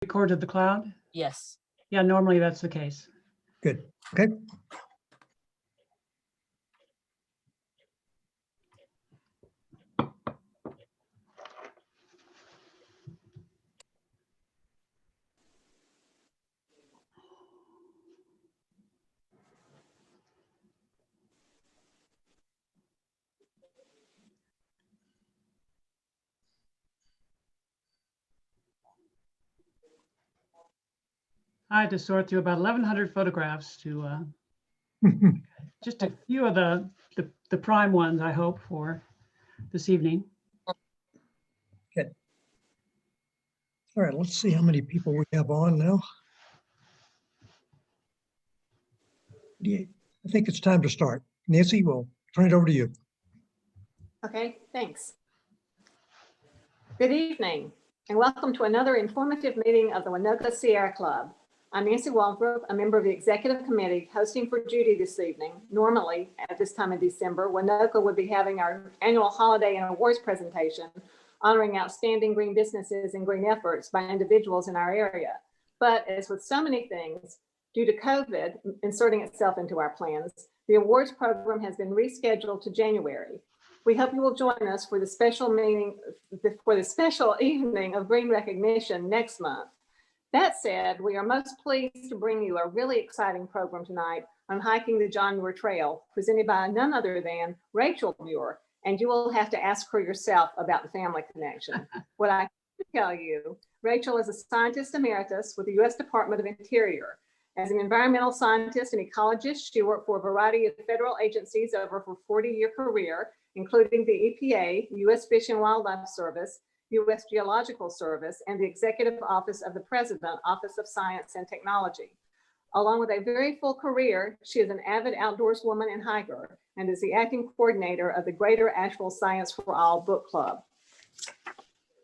Recorded the cloud? Yes. Yeah, normally that's the case. Good. Okay. I had to sort through about 1,100 photographs to just a few of the prime ones, I hope, for this evening. Good. All right, let's see how many people we have on now. Yeah, I think it's time to start. Nancy, we'll turn it over to you. Okay, thanks. Good evening, and welcome to another informative meeting of the Winoka Sierra Club. I'm Nancy Waldrop, a member of the executive committee hosting for Judy this evening. Normally, at this time in December, Winoka would be having our annual holiday and awards presentation, honoring outstanding green businesses and green efforts by individuals in our area. But as with so many things, due to COVID inserting itself into our plans, the awards program has been rescheduled to January. We hope you will join us for the special evening of green recognition next month. That said, we are most pleased to bring you a really exciting program tonight on hiking the John Muir Trail, presented by none other than Rachel Muir, and you will have to ask her yourself about the family connection. What I can tell you, Rachel is a scientist emeritus with the U.S. Department of Interior. As an environmental scientist and ecologist, she worked for a variety of federal agencies over her 40-year career, including the EPA, U.S. Fish and Wildlife Service, U.S. Geological Service, and the Executive Office of the President, Office of Science and Technology. Along with a very full career, she is an avid outdoors woman and hiker, and is the acting coordinator of the Greater Asheville Science for All Book Club.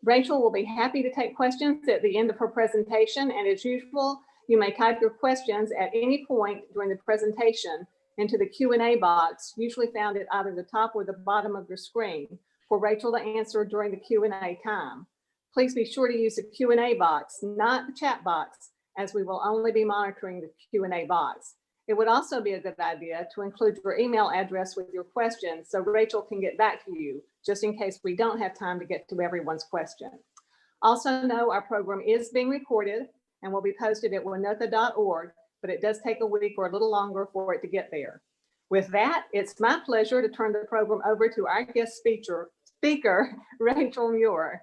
Rachel will be happy to take questions at the end of her presentation, and as usual, you may type your questions at any point during the presentation into the Q&A box, usually found at either the top or the bottom of your screen, for Rachel to answer during the Q&A time. Please be sure to use the Q&A box, not the chat box, as we will only be monitoring the Q&A box. It would also be a good idea to include your email address with your questions so Rachel can get back to you, just in case we don't have time to get to everyone's question. Also know our program is being recorded and will be posted at winoka.org, but it does take a week or a little longer for it to get there. With that, it's my pleasure to turn the program over to our guest speaker, Rachel Muir.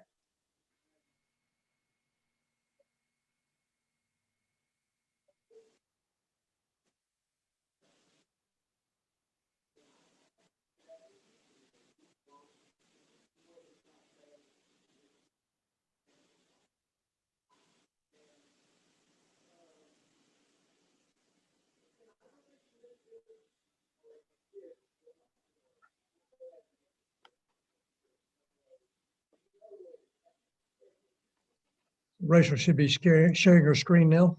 Rachel should be sharing her screen now.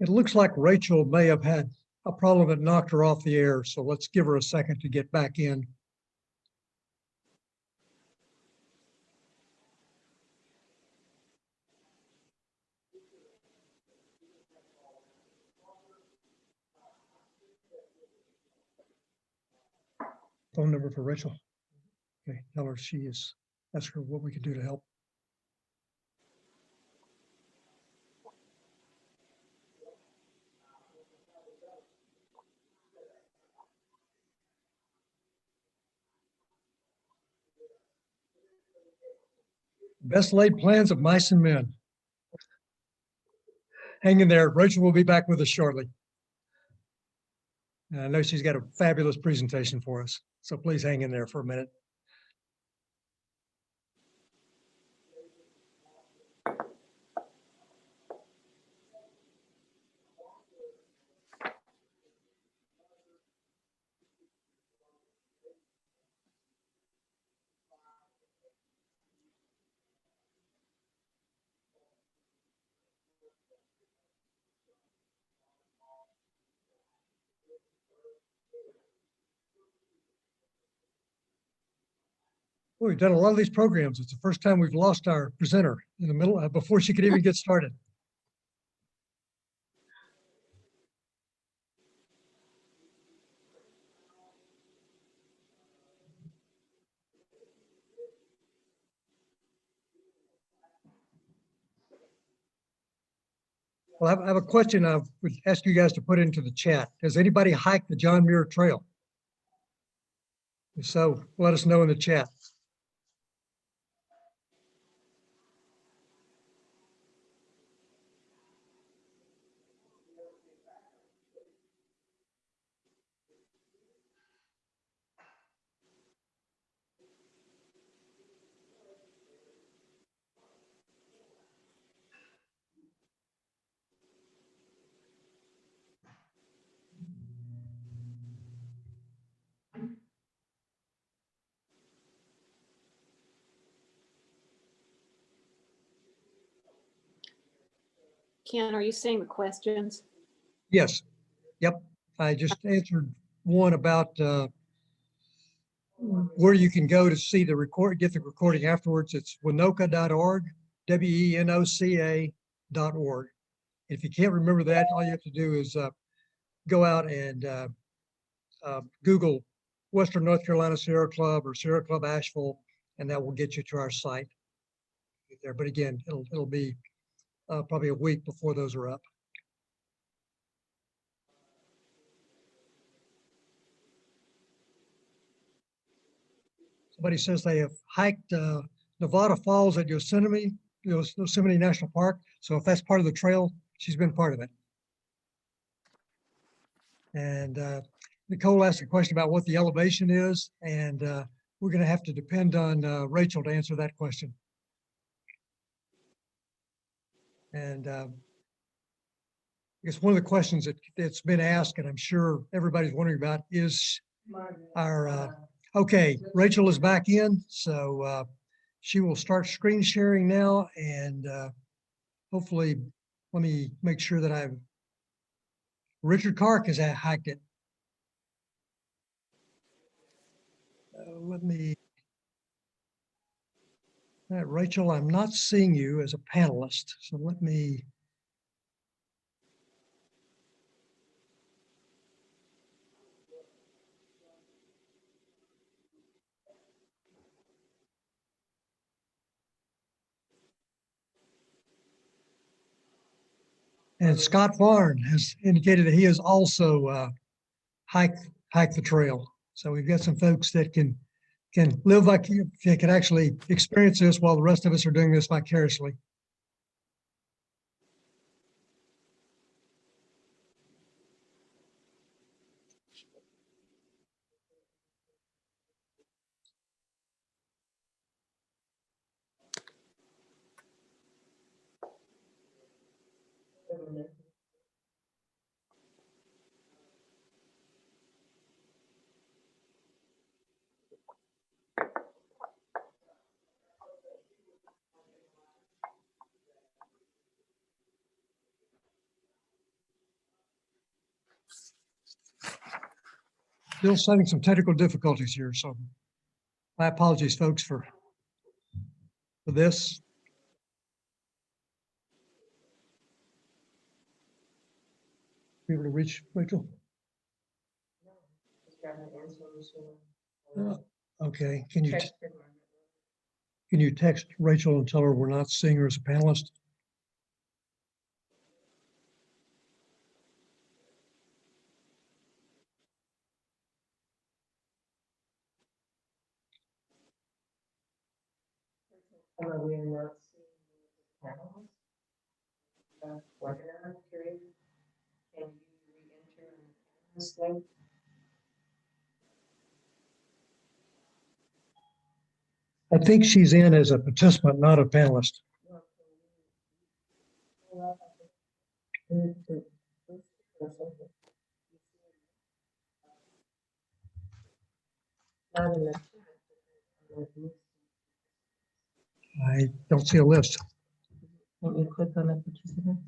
It looks like Rachel may have had a problem that knocked her off the air, so let's give her a second to get back in. Phone number for Rachel. Okay, tell her she is, ask her what we can do to help. Best laid plans of mice and men. Hang in there. Rachel will be back with us shortly. And I know she's got a fabulous presentation for us, so please hang in there for a minute. We've done a lot of these programs. It's the first time we've lost our presenter in the middle, before she could even get started. Well, I have a question I would ask you guys to put into the chat. Has anybody hiked the John Muir Trail? If so, let us know in the chat. Ken, are you seeing the questions? Yes. Yep. I just answered one about where you can go to see the record, get the recording afterwards. It's winoka.org, WENOCA.org. If you can't remember that, all you have to do is go out and Google Western North Carolina Sierra Club or Sierra Club Asheville, and that will get you to our site there. But again, it'll be probably a week before those are up. Somebody says they have hiked Nevada Falls at Yosemite National Park. So if that's part of the trail, she's been part of it. And Nicole asked a question about what the elevation is, and we're going to have to depend on Rachel to answer that question. And I guess one of the questions that's been asked, and I'm sure everybody's wondering about, is our okay, Rachel is back in, so she will start screen sharing now, and hopefully, let me make sure that Richard Clark has hiked it. Rachel, I'm not seeing you as a panelist, so let me. And Scott Varn has indicated that he has also hiked the trail. So we've got some folks that can live like they can actually experience this while the rest of us are doing this vicariously. Still having some technical difficulties here, so my apologies, folks, for this. Be able to reach Rachel? Okay, can you text Rachel and tell her we're not seeing her as a panelist? I think she's in as a participant, not a panelist. I don't see a list. Let me click on the participants.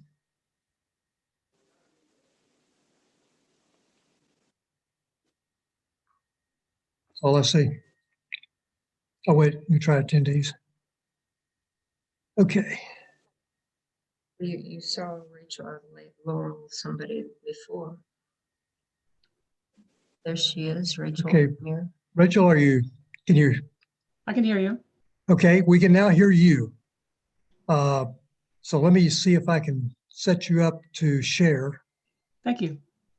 That's all I see. Oh, wait, let me try attendees. Okay. You saw Rachel, I believe, Laurel, somebody before. There she is, Rachel. Okay. Muir. Rachel, can you, I can hear you. okay, we can now hear you. So let me see if I can set you up to share. Thank you.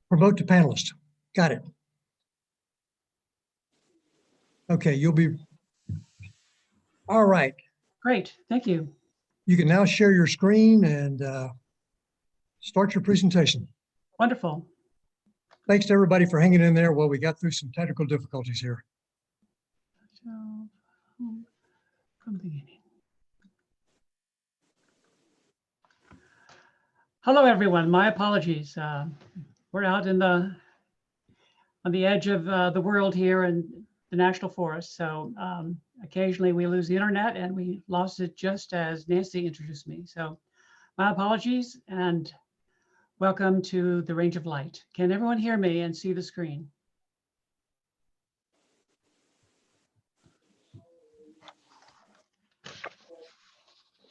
Promote to panelist. Got it. Okay, you'll be, all right. Great. Thank you. You can now share your screen and start your presentation. Wonderful. Thanks to everybody for hanging in there while we got through some technical difficulties here. So, from the beginning. Hello, everyone. My apologies. We're out on the edge of the world here in the National Forest. So occasionally we lose the internet, and we lost it just as Nancy introduced me. So my apologies, and welcome to the Range of Light. Can everyone hear me and see the screen?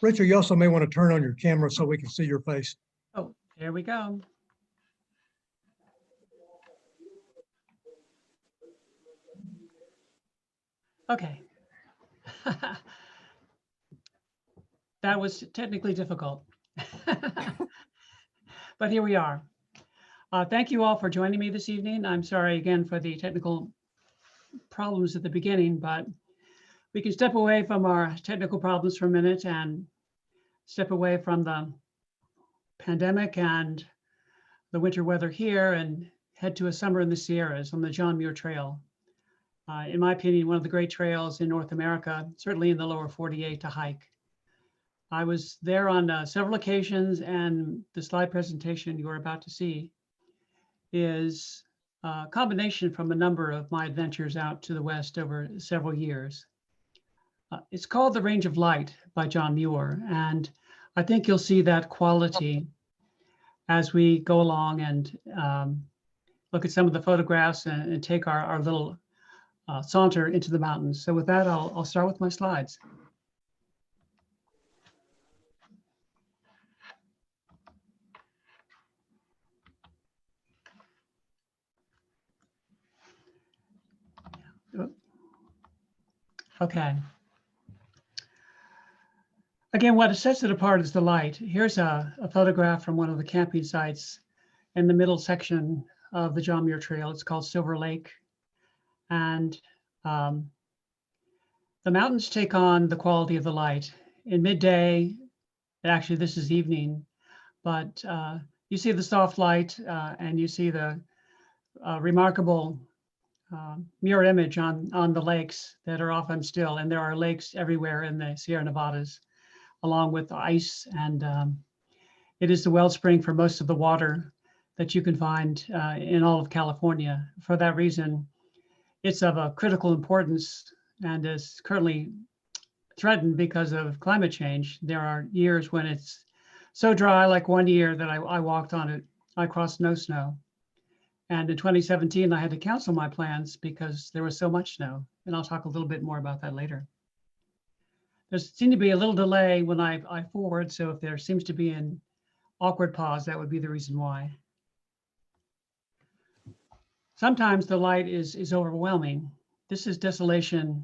Rachel, you also may want to turn on your camera so we can see your face. Oh, there we go. Okay. That was technically difficult. But here we are. Thank you all for joining me this evening. I'm sorry again for the technical problems at the beginning, but we can step away from our technical problems for a minute and step away from the pandemic and the winter weather here and head to a summer in the Sierras on the John Muir Trail. In my opinion, one of the great trails in North America, certainly in the lower 48 to hike. I was there on several occasions, and the slide presentation you're about to see is a combination from a number of my adventures out to the west over several years. It's called The Range of Light by John Muir, and I think you'll see that quality as we go along and look at some of the photographs and take our little saunter into the mountains. So with that, I'll start with my slides. Okay. Again, what sets it apart is the light. Here's a photograph from one of the camping sites in the middle section of the John Muir Trail. It's called Silver Lake. And the mountains take on the quality of the light. In midday, actually this is evening, but you see the soft light and you see the remarkable mirror image on the lakes that are often still. And there are lakes everywhere in the Sierra Nevadas, along with ice. And it is the wellspring for most of the water that you can find in all of California. For that reason, it's of a critical importance and is currently threatened because of climate change. There are years when it's so dry, like one year that I walked on it, I crossed no snow. And in 2017, I had to cancel my plans because there was so much snow. And I'll talk a little bit more about that later. There seemed to be a little delay when I forward. So if there seems to be an awkward pause, that would be the reason why. Sometimes the light is overwhelming. This is Desolation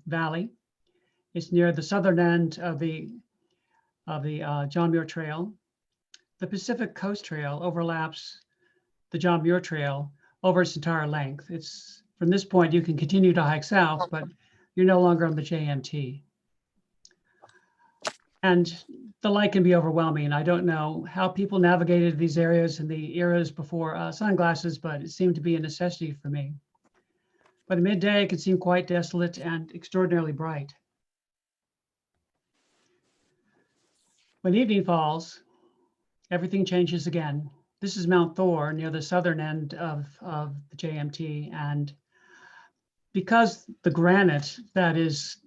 Valley. It's near the southern end of the John Muir Trail. The Pacific Coast Trail overlaps the John Muir Trail over its entire length. It's from this point you can continue to hike south, but you're no longer on the JMT. And the light can be overwhelming. I don't know how people navigated these areas in the eras before sunglasses, but it seemed to be a necessity for me. But at midday, it can seem quite desolate and extraordinarily bright. When evening falls, everything changes again. This is Mount Thor near the southern end of the JMT. And because the granite that is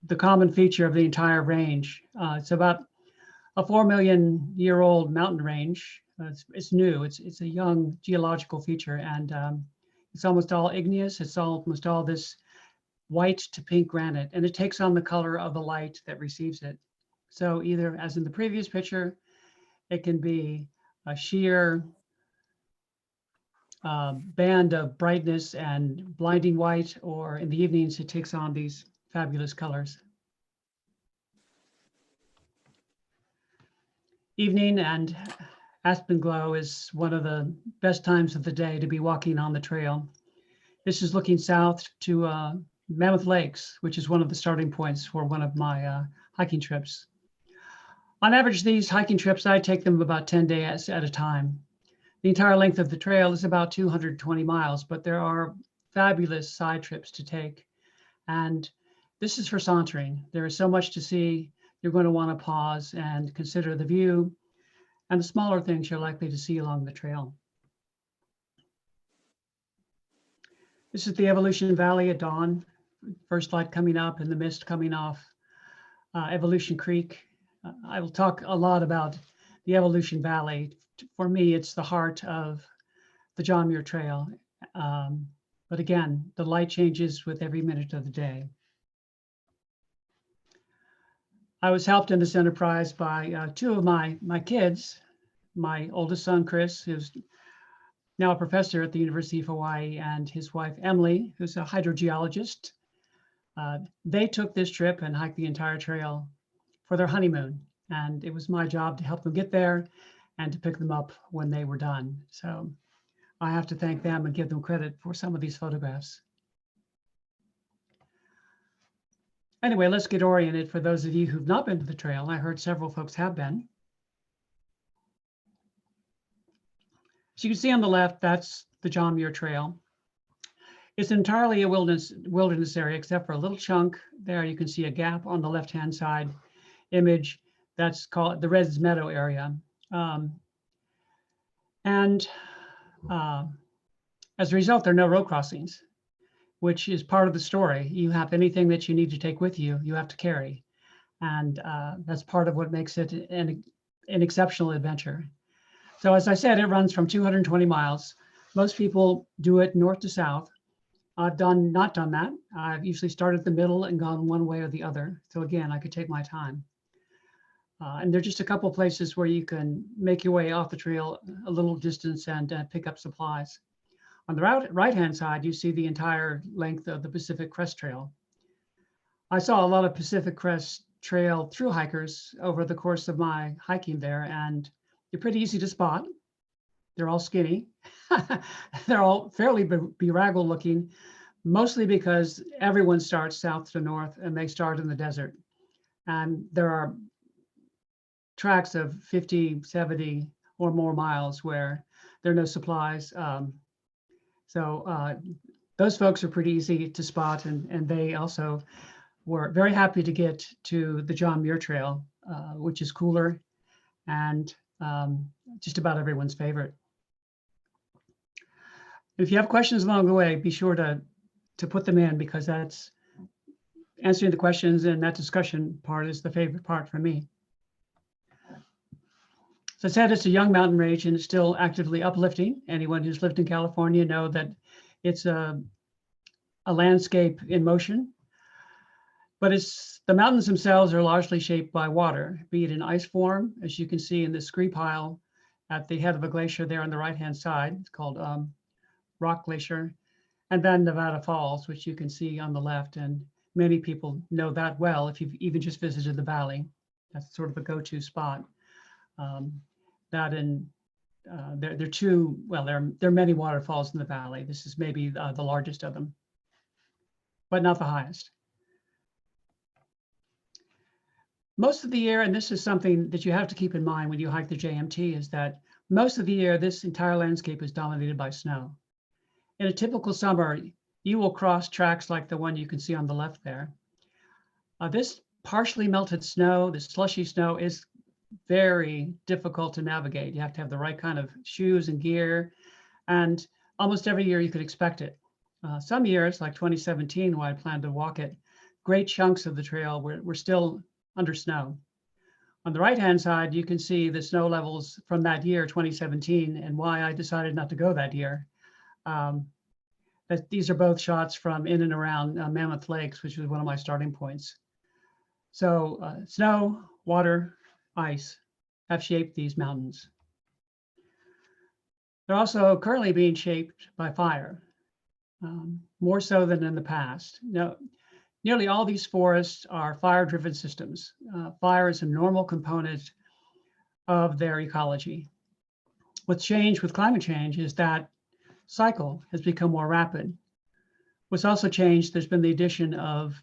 the common feature of the entire range, it's about a 4 million year old mountain range. It's new, it's a young geological feature, and it's almost all igneous. It's almost all this white to pink granite, and it takes on the color of the light that receives it. So either, as in the previous picture, it can be a sheer band of brightness and blinding white, or in the evenings, it takes on these fabulous colors. Evening and aspen glow is one of the best times of the day to be walking on the trail. This is looking south to Mammoth Lakes, which is one of the starting points for one of my hiking trips. On average, these hiking trips, I take them about 10 days at a time. The entire length of the trail is about 220 miles, but there are fabulous side trips to take. And this is for sauntering. There is so much to see. You're going to want to pause and consider the view and the smaller things you're likely to see along the trail. This is the Evolution Valley at dawn, first light coming up and the mist coming off Evolution Creek. I will talk a lot about the Evolution Valley. For me, it's the heart of the John Muir Trail. But again, the light changes with every minute of the day. I was helped in this enterprise by two of my kids, my oldest son, Chris, who's now a professor at the University of Hawaii, and his wife, Emily, who's a hydrogeologist. They took this trip and hiked the entire trail for their honeymoon. And it was my job to help them get there and to pick them up when they were done. So I have to thank them and give them credit for some of these photographs. Anyway, let's get oriented for those of you who've not been to the trail. I heard several folks have been. As you can see on the left, that's the John Muir Trail. It's entirely a wilderness area, except for a little chunk there. You can see a gap on the left-hand side image. That's called the Reds Meadow area. As a result, there are no road crossings, which is part of the story. You have anything that you need to take with you, you have to carry. And that's part of what makes it an exceptional adventure. So as I said, it runs from 220 miles. Most people do it north to south. I've not done that. I've usually started at the middle and gone one way or the other. So again, I could take my time. And there's just a couple of places where you can make your way off the trail a little distance and pick up supplies. On the right-hand side, you see the entire length of the Pacific Crest Trail. I saw a lot of Pacific Crest Trail through hikers over the course of my hiking there, and they're pretty easy to spot. They're all skinny. They're all fairly bedraggled looking, mostly because everyone starts south to north and they start in the desert. And there are tracks of 50, 70 or more miles where there are no supplies. So those folks are pretty easy to spot, and they also were very happy to get to the John Muir Trail, which is cooler and just about everyone's favorite. If you have questions along the way, be sure to put them in, because that's answering the questions, and that discussion part is the favorite part for me. As I said, it's a young mountain range and it's still actively uplifting. Anyone who's lived in California know that it's a landscape in motion, but the mountains themselves are largely shaped by water, be it in ice form, as you can see in the scree pile at the head of a glacier there on the right-hand side. It's called Rock Glacier, and then Nevada Falls, which you can see on the left. And many people know that well if you've even just visited the valley. That's sort of a go-to spot. There are many waterfalls in the valley. This is maybe the largest of them, but not the highest. Most of the year, and this is something that you have to keep in mind when you hike the JMT, is that most of the year, this entire landscape is dominated by snow. In a typical summer, you will cross tracks like the one you can see on the left there. This partially melted snow, this slushy snow, is very difficult to navigate. You have to have the right kind of shoes and gear, and almost every year you could expect it. Some years, like 2017, when I planned to walk it, great chunks of the trail were still under snow. On the right-hand side, you can see the snow levels from that year, 2017, and why I decided not to go that year. These are both shots from in and around Mammoth Lakes, which was one of my starting points. So snow, water, ice have shaped these mountains. They're also currently being shaped by fire, more so than in the past. Now, nearly all these forests are fire-driven systems. Fire is a normal component of their ecology. What's changed with climate change is that cycle has become more rapid. What's also changed, there's been the addition of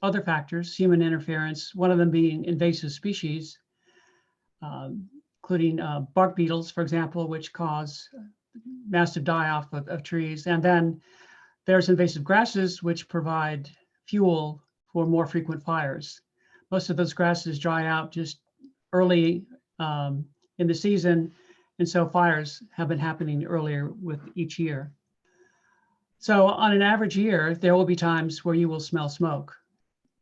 other factors, human interference, one of them being invasive species, including bark beetles, for example, which cause massive die-off of trees. And then there's invasive grasses, which provide fuel for more frequent fires. Most of those grasses dry out just early in the season, and so fires have been happening earlier with each year. So on an average year, there will be times where you will smell smoke.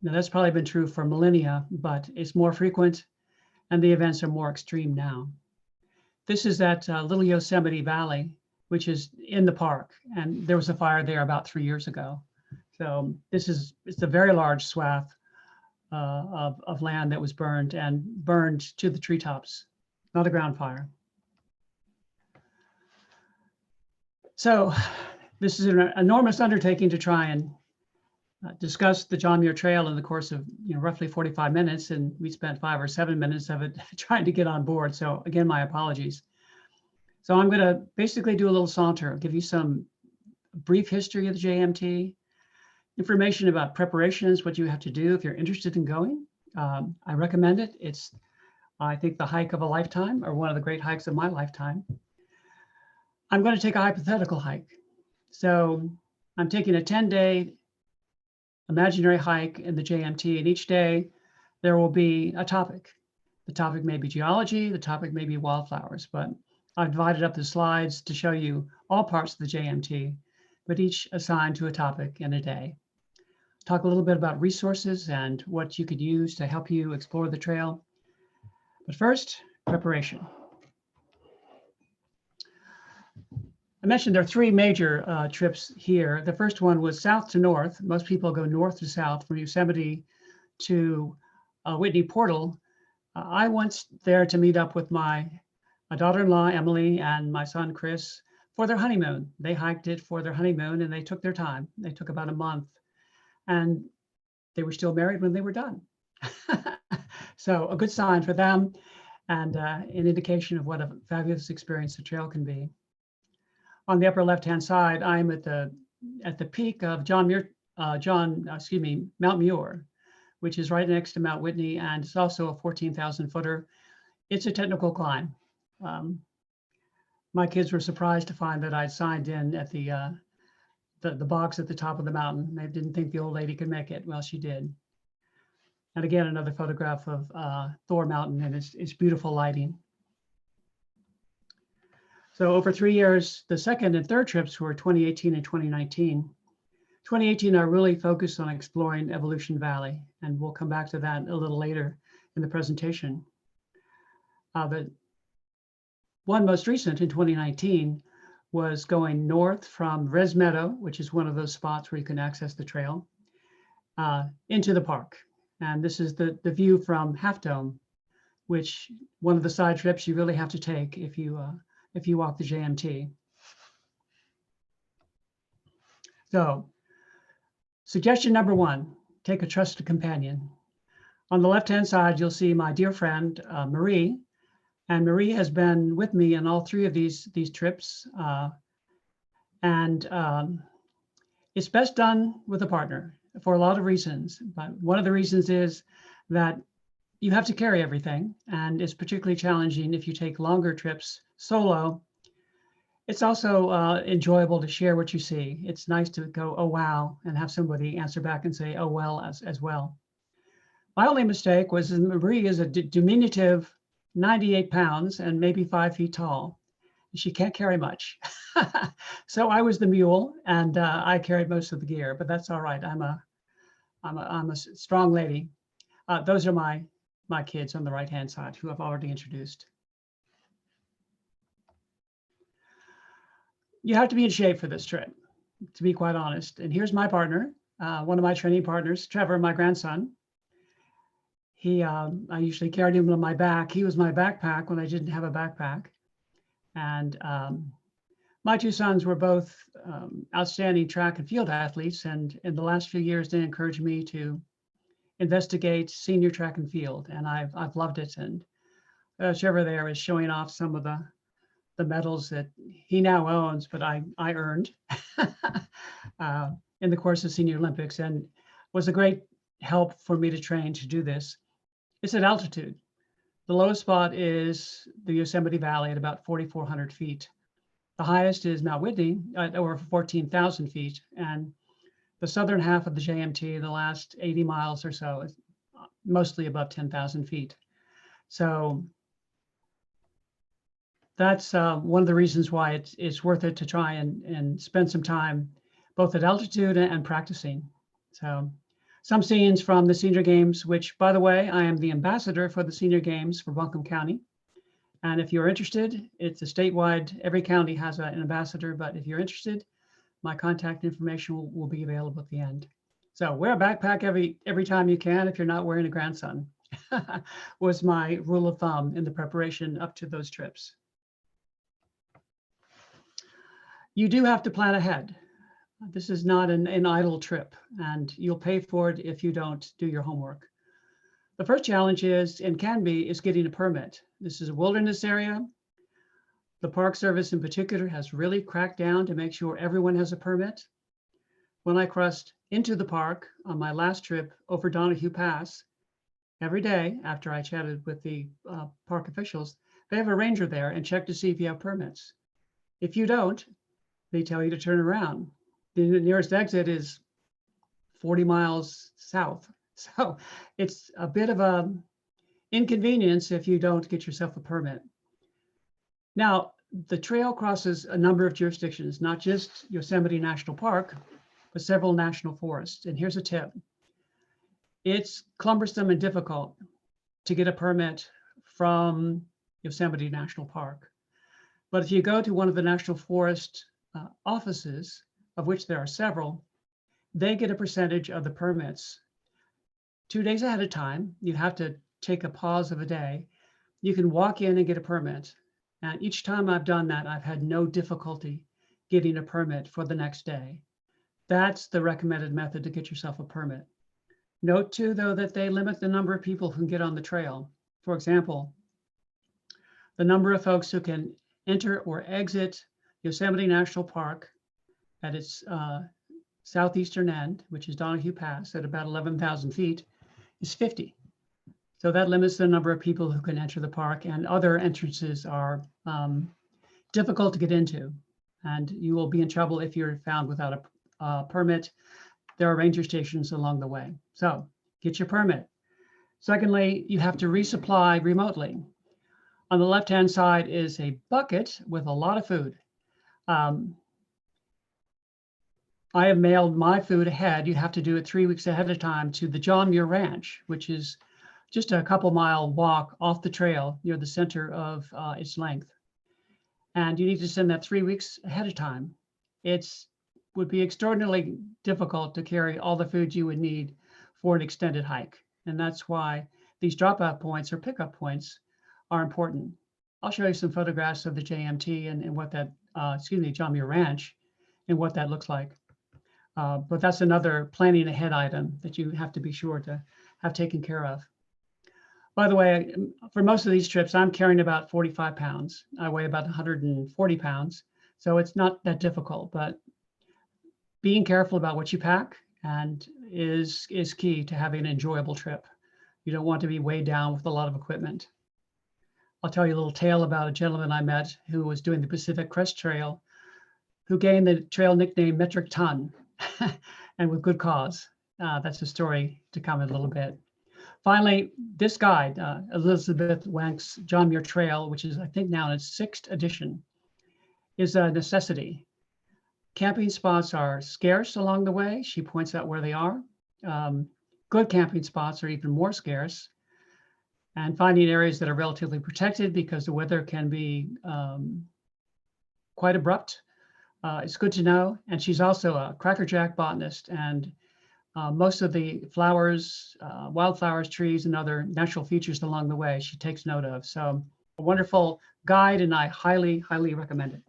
Now that's probably been true for millennia, but it's more frequent and the events are more extreme now. This is that little Yosemite Valley, which is in the park, and there was a fire there about 3 years ago. So it's a very large swath of land that was burned and burned to the treetops, not a ground fire. So this is an enormous undertaking to try and discuss the John Muir Trail in the course of roughly 45 minutes, and we spent 5 or 7 minutes of it trying to get on board. So again, my apologies. So I'm going to basically do a little saunter, give you some brief history of the JMT, information about preparations, what you have to do if you're interested in going. I recommend it. It's, I think, the hike of a lifetime, or one of the great hikes of my lifetime. I'm going to take a hypothetical hike. So I'm taking a 10-day imaginary hike in the JMT, and each day there will be a topic. The topic may be geology, the topic may be wildflowers, but I've divided up the slides to show you all parts of the JMT, but each assigned to a topic in a day. Talk a little bit about resources and what you could use to help you explore the trail. But first, preparation. I mentioned there are 3 major trips here. The first one was south to north. Most people go north to south from Yosemite to Whitney Portal. I went there to meet up with my daughter-in-law, Emily, and my son, Chris, for their honeymoon. They hiked it for their honeymoon and they took their time. They took about a month and they were still married when they were done. So a good sign for them and an indication of what a fabulous experience the trail can be. On the upper left-hand side, I'm at the peak of Mount Muir, which is right next to Mount Whitney, and it's also a 14,000 footer. It's a technical climb. My kids were surprised to find that I'd signed in at the box at the top of the mountain. They didn't think the old lady could make it. Well, she did. And again, another photograph of Thor Mountain and its beautiful lighting. So over 3 years, the second and third trips were 2018 and 2019. 2018 are really focused on exploring Evolution Valley, and we'll come back to that a little later in the presentation. The one most recent in 2019 was going north from Res Meadow, which is one of those spots where you can access the trail, into the park. And this is the view from Half Dome, which one of the side trips you really have to take if you walk the JMT. So suggestion number 1, take a trusted companion. On the left-hand side, you'll see my dear friend, Marie. And Marie has been with me in all 3 of these trips. It's best done with a partner for a lot of reasons. But one of the reasons is that you have to carry everything, and it's particularly challenging if you take longer trips solo. It's also enjoyable to share what you see. It's nice to go, oh, wow, and have somebody answer back and say, oh, well, as well. My only mistake was Marie is a diminutive 98 pounds and maybe 5 feet tall. She can't carry much. So I was the mule, and I carried most of the gear, but that's all right. I'm a strong lady. Those are my kids on the right-hand side who I've already introduced. You have to be in shape for this trip, to be quite honest. And here's my partner, one of my training partners, Trevor, my grandson. I usually carried him on my back. He was my backpack when I didn't have a backpack. And my two sons were both outstanding track and field athletes. And in the last few years, they encouraged me to investigate senior track and field. And I've loved it. And Trevor there is showing off some of the medals that he now owns, but I earned in the course of Senior Olympics, and was a great help for me to train to do this. It's at altitude. The lowest spot is the Yosemite Valley at about 4,400 feet. The highest is Mount Whitney at over 14,000 feet. And the southern half of the JMT, the last 80 miles or so, is mostly above 10,000 feet. So that's one of the reasons why it's worth it to try and spend some time both at altitude and practicing. So some scenes from the Senior Games, which, by the way, I am the ambassador for the Senior Games for Buncombe County. And if you're interested, it's a statewide, every county has an ambassador, but if you're interested, my contact information will be available at the end. So wear a backpack every time you can if you're not wearing a grandson, was my rule of thumb in the preparation up to those trips. You do have to plan ahead. This is not an idle trip, and you'll pay for it if you don't do your homework. The first challenge is, and can be, is getting a permit. This is a wilderness area. The Park Service in particular has really cracked down to make sure everyone has a permit. When I crossed into the park on my last trip over Donahue Pass, every day after I chatted with the park officials, they have a ranger there and check to see if you have permits. If you don't, they tell you to turn around. The nearest exit is 40 miles south. So it's a bit of an inconvenience if you don't get yourself a permit. Now, the trail crosses a number of jurisdictions, not just Yosemite National Park, but several national forests. And here's a tip. It's cumbersome and difficult to get a permit from Yosemite National Park. But if you go to one of the National Forest offices, of which there are several, they get a percentage of the permits. 2 days ahead of time, you have to take a pause of a day. You can walk in and get a permit. And each time I've done that, I've had no difficulty getting a permit for the next day. That's the recommended method to get yourself a permit. Note too, though, that they limit the number of people who can get on the trail. For example, the number of folks who can enter or exit Yosemite National Park at its southeastern end, which is Donahue Pass at about 11,000 feet, is 50. So that limits the number of people who can enter the park, and other entrances are difficult to get into. And you will be in trouble if you're found without a permit. There are ranger stations along the way. So get your permit. Secondly, you have to resupply remotely. On the left-hand side is a bucket with a lot of food. I have mailed my food ahead. You have to do it 3 weeks ahead of time to the John Muir Ranch, which is just a couple mile walk off the trail near the center of its length. And you need to send that 3 weeks ahead of time. It would be extraordinarily difficult to carry all the food you would need for an extended hike. And that's why these dropout points or pickup points are important. I'll show you some photographs of the JMT and what that, John Muir Ranch, and what that looks like. But that's another planning ahead item that you have to be sure to have taken care of. By the way, for most of these trips, I'm carrying about 45 pounds. I weigh about 140 pounds. So it's not that difficult, but being careful about what you pack and is key to having an enjoyable trip. You don't want to be weighed down with a lot of equipment. I'll tell you a little tale about a gentleman I met who was doing the Pacific Crest Trail, who gained the trail nickname Metric Ton, and with good cause. That's a story to come in a little bit. Finally, this guide, Elizabeth Wank's John Muir Trail, which is I think now in its 6th edition, is a necessity. Camping spots are scarce along the way. She points out where they are. Good camping spots are even more scarce. And finding areas that are relatively protected because the weather can be quite abrupt. It's good to know. And she's also a crackerjack botanist, and most of the flowers, wildflowers, trees, and other natural features along the way she takes note of. So a wonderful guide, and I highly, highly recommend it.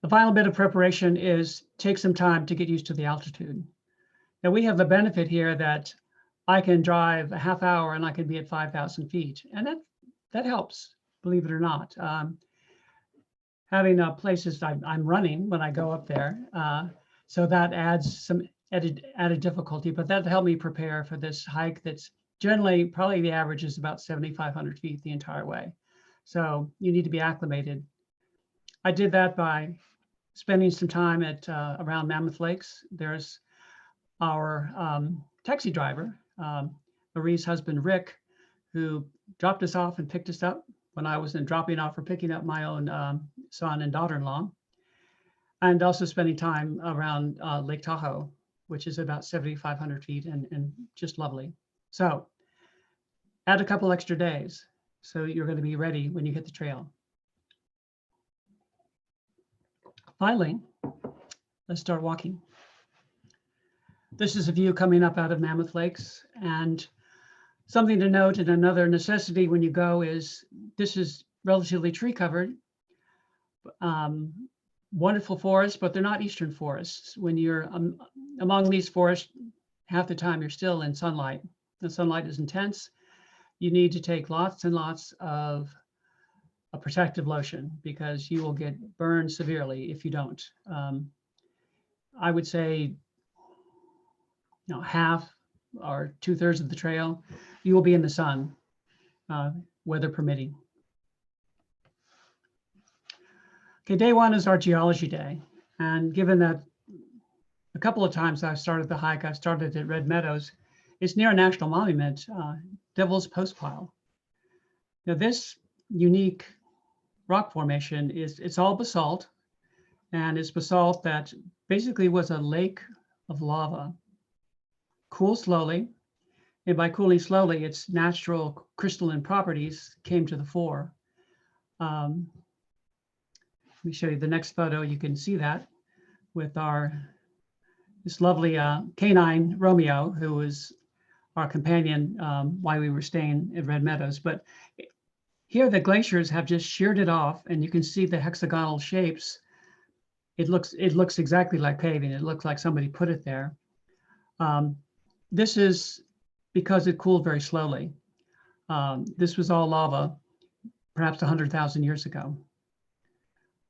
The final bit of preparation is take some time to get used to the altitude. Now we have the benefit here that I can drive a half hour and I can be at 5,000 feet. And that helps, believe it or not. Having places I'm running when I go up there. So that adds some added difficulty, but that helped me prepare for this hike that's generally, probably the average is about 7,500 feet the entire way. So you need to be acclimated. I did that by spending some time at around Mammoth Lakes. There's our taxi driver, Marie's husband, Rick, who dropped us off and picked us up when I was dropping off or picking up my own son and daughter-in-law, and also spending time around Lake Tahoe, which is about 7,500 feet and just lovely. So add a couple extra days so you're going to be ready when you hit the trail. Finally, let's start walking. This is a view coming up out of Mammoth Lakes, and something to note and another necessity when you go is this is relatively tree covered. Wonderful forests, but they're not eastern forests. When you're among these forests, half the time you're still in sunlight. The sunlight is intense. You need to take lots and lots of a protective lotion because you will get burned severely if you don't. I would say, half or 2/3 of the trail, you will be in the sun, weather permitting. Okay, day one is our geology day. And given that a couple of times I've started the hike, I've started at Red Meadows, it's near a national monument, Devil's Postpile. Now this unique rock formation it's all basalt, and it's basalt that basically was a lake of lava. Cool slowly, and by cooling slowly, its natural crystalline properties came to the fore. Let me show you the next photo. You can see that with this lovely canine Romeo, who was our companion while we were staying at Red Meadows. But here the glaciers have just sheared it off, and you can see the hexagonal shapes. It looks exactly like paving. It looks like somebody put it there. This is because it cooled very slowly. This was all lava, perhaps 100,000 years ago.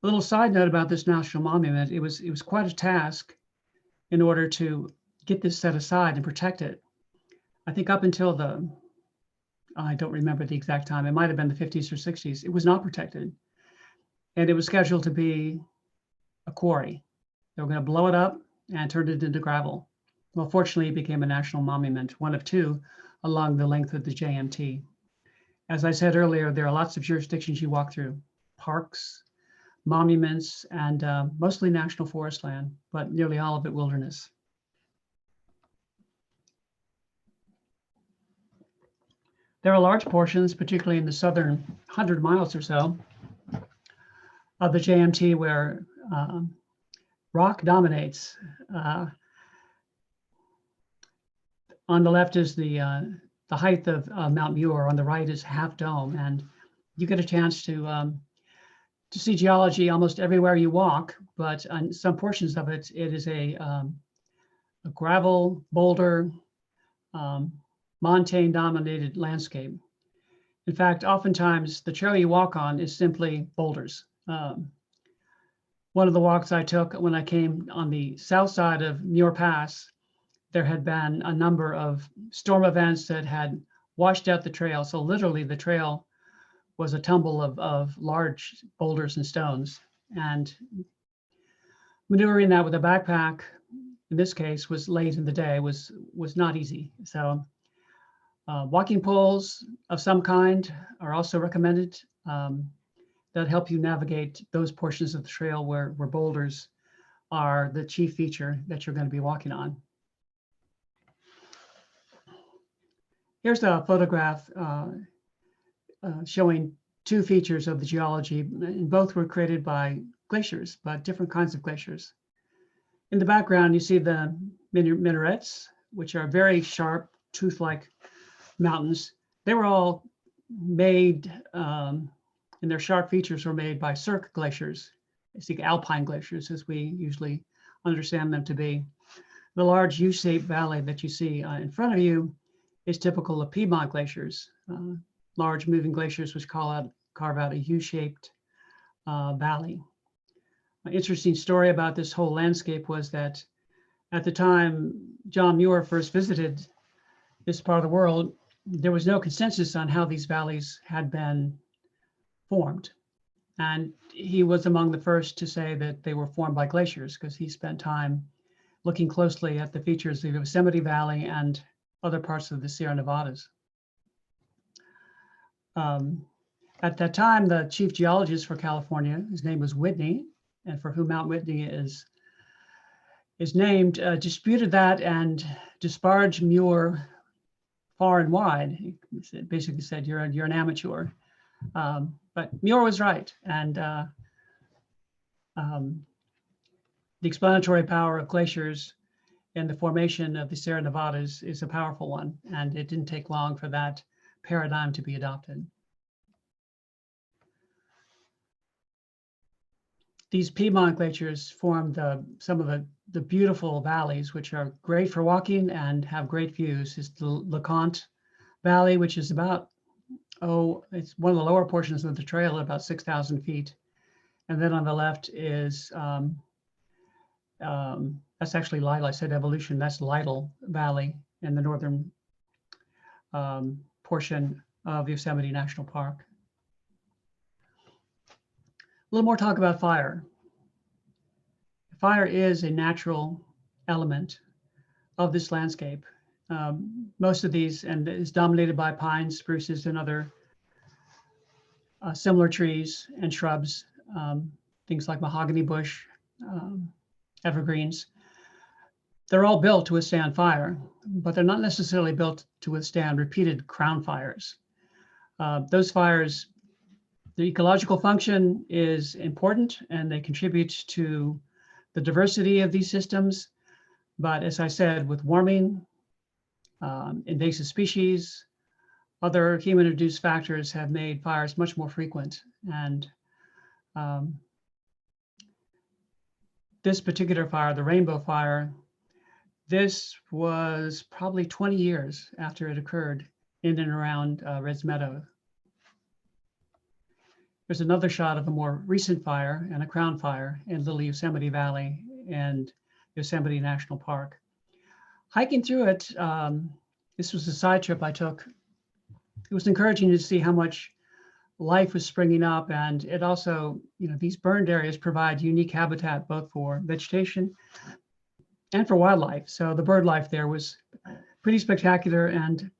A little side note about this national monument, it was quite a task in order to get this set aside and protect it. I think up until I don't remember the exact time, it might have been the 50s or 60s, it was not protected. And it was scheduled to be a quarry. They were going to blow it up and turn it into gravel. Well, fortunately, it became a national monument, one of two along the length of the JMT. As I said earlier, there are lots of jurisdictions you walk through, parks, monuments, and mostly national forest land, but nearly all of it wilderness. There are large portions, particularly in the southern 100 miles or so of the JMT where rock dominates. On the left is the height of Mount Muir. On the right is Half Dome, and you get a chance to see geology almost everywhere you walk. But on some portions of it, it is a gravel, boulder, montane-dominated landscape. In fact, oftentimes the trail you walk on is simply boulders. One of the walks I took when I came on the south side of Muir Pass, there had been a number of storm events that had washed out the trail. So literally the trail was a tumble of large boulders and stones. And maneuvering that with a backpack, in this case, was late in the day, was not easy. So walking poles of some kind are also recommended that help you navigate those portions of the trail where boulders are the chief feature that you're going to be walking on. Here's a photograph showing two features of the geology, and both were created by glaciers, but different kinds of glaciers. In the background, you see the minarets, which are very sharp, tooth-like mountains. They were all made, and their sharp features were made by cirque glaciers. It's the alpine glaciers, as we usually understand them to be. The large U-shaped valley that you see in front of you is typical of Piedmont glaciers, large moving glaciers which carve out a U-shaped valley. An interesting story about this whole landscape was that at the time John Muir first visited this part of the world, there was no consensus on how these valleys had been formed. And he was among the first to say that they were formed by glaciers because he spent time looking closely at the features of the Yosemite Valley and other parts of the Sierra Nevadas. At that time, the chief geologist for California, his name was Whitney, and for whom Mount Whitney is named, disputed that and disparaged Muir far and wide. He basically said, you're an amateur. But Muir was right. And the explanatory power of glaciers in the formation of the Sierra Nevadas is a powerful one. And it didn't take long for that paradigm to be adopted. These Piedmont glaciers form some of the beautiful valleys, which are great for walking and have great views. It's the LeConte Valley, which is about, it's one of the lower portions of the trail, about 6,000 feet. And then on the left is, that's actually Lytle. I said evolution, that's Lytle Valley in the northern portion of Yosemite National Park. A little more talk about fire. Fire is a natural element of this landscape. Most of these, and is dominated by pines, spruces, and other similar trees and shrubs, things like mahogany bush, evergreens. They're all built to withstand fire, but they're not necessarily built to withstand repeated crown fires. Those fires, the ecological function is important and they contribute to the diversity of these systems. But as I said, with warming, invasive species, other human-induced factors have made fires much more frequent. And this particular fire, the Rainbow Fire, this was probably 20 years after it occurred in and around Reds Meadow. There's another shot of a more recent fire and a crown fire in Little Yosemite Valley and Yosemite National Park. Hiking through it, this was a side trip I took. It was encouraging to see how much life was springing up, and it also, these burned areas provide unique habitat both for vegetation and for wildlife. So the bird life there was pretty spectacular and,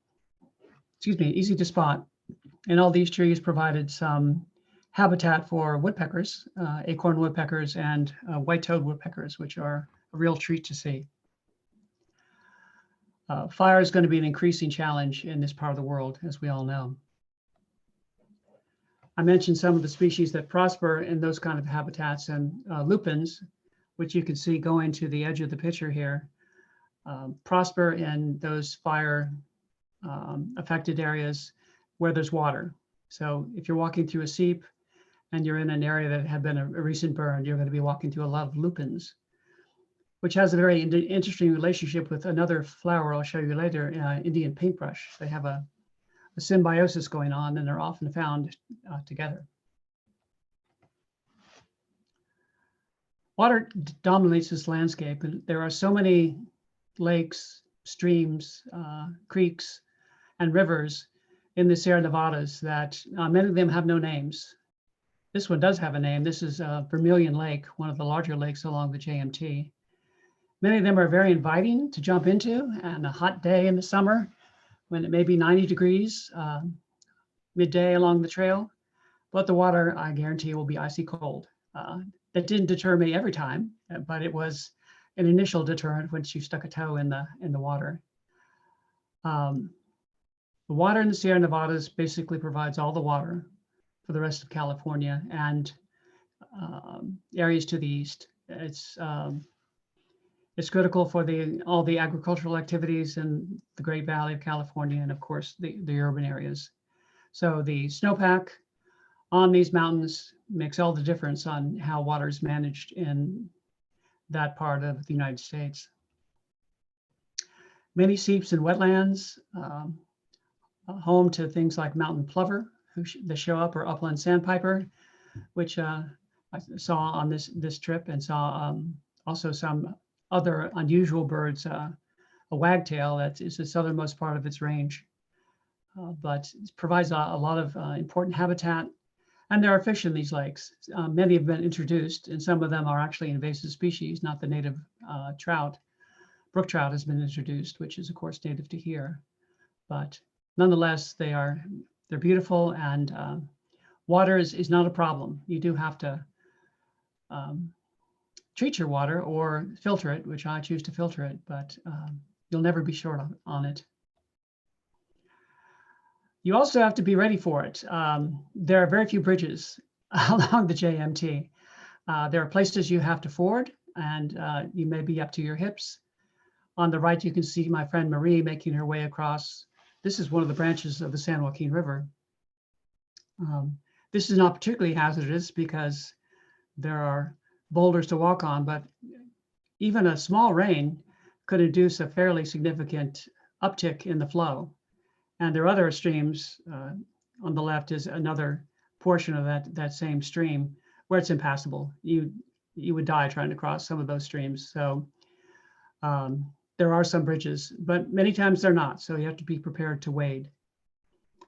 easy to spot. And all these trees provided some habitat for woodpeckers, acorn woodpeckers, and white-toed woodpeckers, which are a real treat to see. Fire is going to be an increasing challenge in this part of the world, as we all know. I mentioned some of the species that prosper in those kind of habitats, and lupins, which you can see going to the edge of the picture here, prosper in those fire affected areas where there's water. So if you're walking through a seep and you're in an area that had been a recent burn, you're going to be walking through a lot of lupins, which has a very interesting relationship with another flower I'll show you later, Indian paintbrush. They have a symbiosis going on and they're often found together. Water dominates this landscape, and there are so many lakes, streams, creeks, and rivers in the Sierra Nevadas that many of them have no names. This one does have a name. This is Vermilion Lake, one of the larger lakes along the JMT. Many of them are very inviting to jump into, and a hot day in the summer when it may be 90 degrees midday along the trail, but the water, I guarantee, will be icy cold. That didn't deter me every time, but it was an initial deterrent once you stuck a toe in the water. The water in the Sierra Nevadas basically provides all the water for the rest of California and areas to the east. It's critical for all the agricultural activities in the Great Valley of California and of course the urban areas. So the snowpack on these mountains makes all the difference on how water is managed in that part of the United States. Many seeps and wetlands, home to things like mountain plover, that show up, or upland sandpiper, which I saw on this trip, and saw also some other unusual birds, a wagtail that is the southernmost part of its range, but it provides a lot of important habitat. And there are fish in these lakes. Many have been introduced, and some of them are actually invasive species, not the native trout. Brook trout has been introduced, which is of course native to here, but nonetheless, they're beautiful, and water is not a problem. You do have to treat your water or filter it, which I choose to filter it, but you'll never be short on it. You also have to be ready for it. There are very few bridges along the JMT. There are places you have to ford, and you may be up to your hips. On the right, you can see my friend Marie making her way across. This is one of the branches of the San Joaquin River. This is not particularly hazardous because there are boulders to walk on, but even a small rain could induce a fairly significant uptick in the flow. And there are other streams. On the left is another portion of that same stream where it's impassable. You would die trying to cross some of those streams. So there are some bridges, but many times they're not. So you have to be prepared to wade.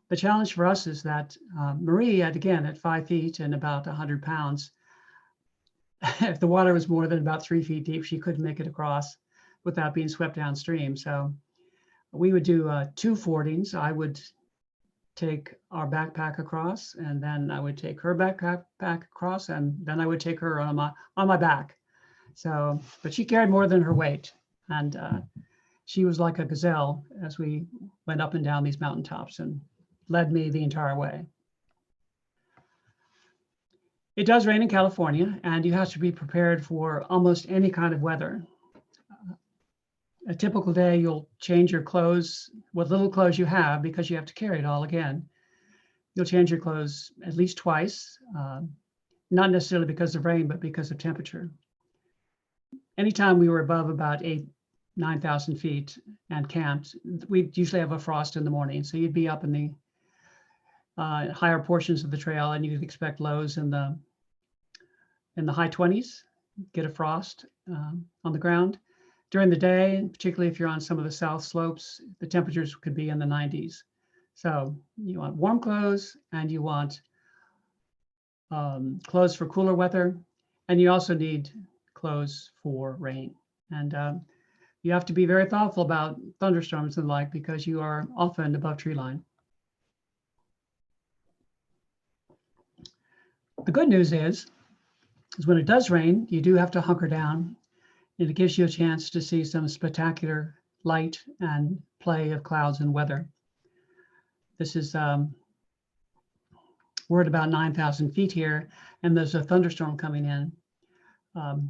The challenge for us is that Marie, at 5 feet and about 100 pounds, if the water was more than about 3 feet deep, she couldn't make it across without being swept downstream. So we would do 2 fordings. I would take our backpack across, and then I would take her backpack across, and then I would take her on my back. So, but she carried more than her weight, and she was like a gazelle as we went up and down these mountaintops and led me the entire way. It does rain in California, and you have to be prepared for almost any kind of weather. A typical day, you'll change your clothes, what little clothes you have, because you have to carry it all again. You'll change your clothes at least twice, not necessarily because of rain, but because of temperature. Anytime we were above about 9,000 feet and camped, we'd usually have a frost in the morning. So you'd be up in the higher portions of the trail, and you'd expect lows in the high 20s, get a frost on the ground. During the day, particularly if you're on some of the south slopes, the temperatures could be in the 90s. So you want warm clothes, and you want clothes for cooler weather, and you also need clothes for rain. And you have to be very thoughtful about thunderstorms and the like, because you are often above tree line. The good news is when it does rain, you do have to hunker down, and it gives you a chance to see some spectacular light and play of clouds and weather. This is, we're at about 9,000 feet here, and there's a thunderstorm coming in.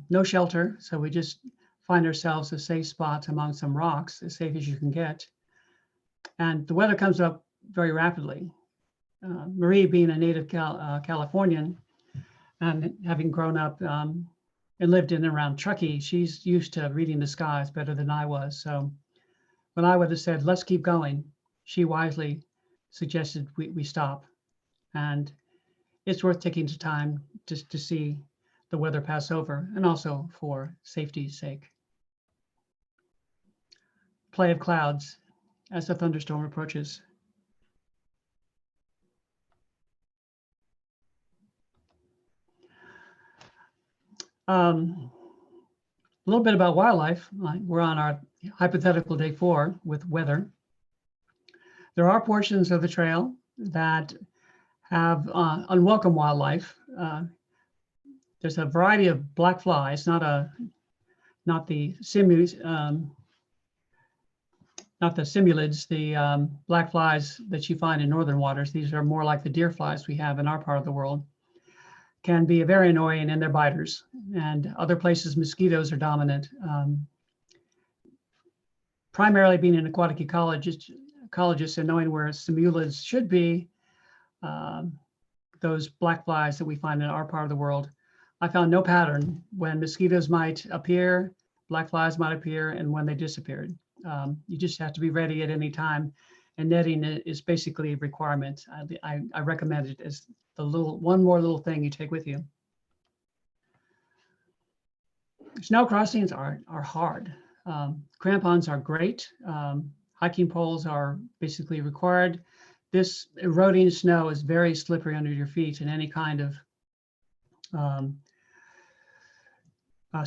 No shelter, so we just find ourselves a safe spot among some rocks, as safe as you can get. And the weather comes up very rapidly. Marie, being a native Californian, and having grown up and lived in and around Truckee, she's used to reading the skies better than I was. So when I would have said, let's keep going, she wisely suggested we stop. And it's worth taking the time to see the weather pass over, and also for safety's sake. play of clouds as the thunderstorm approaches. A little bit about wildlife. We're on our hypothetical day 4 with weather. There are portions of the trail that have unwelcome wildlife. There's a variety of black flies, not the simulids, the black flies that you find in northern waters. These are more like the deer flies we have in our part of the world. Can be very annoying, and they're biters. And other places, mosquitoes are dominant. Primarily being an aquatic ecologist and knowing where simulids should be, those black flies that we find in our part of the world, I found no pattern when mosquitoes might appear, black flies might appear, and when they disappeared. You just have to be ready at any time, and netting is basically a requirement. I recommend it as the one more little thing you take with you. Snow crossings are hard. Crampons are great. Hiking poles are basically required. This eroding snow is very slippery under your feet, and any kind of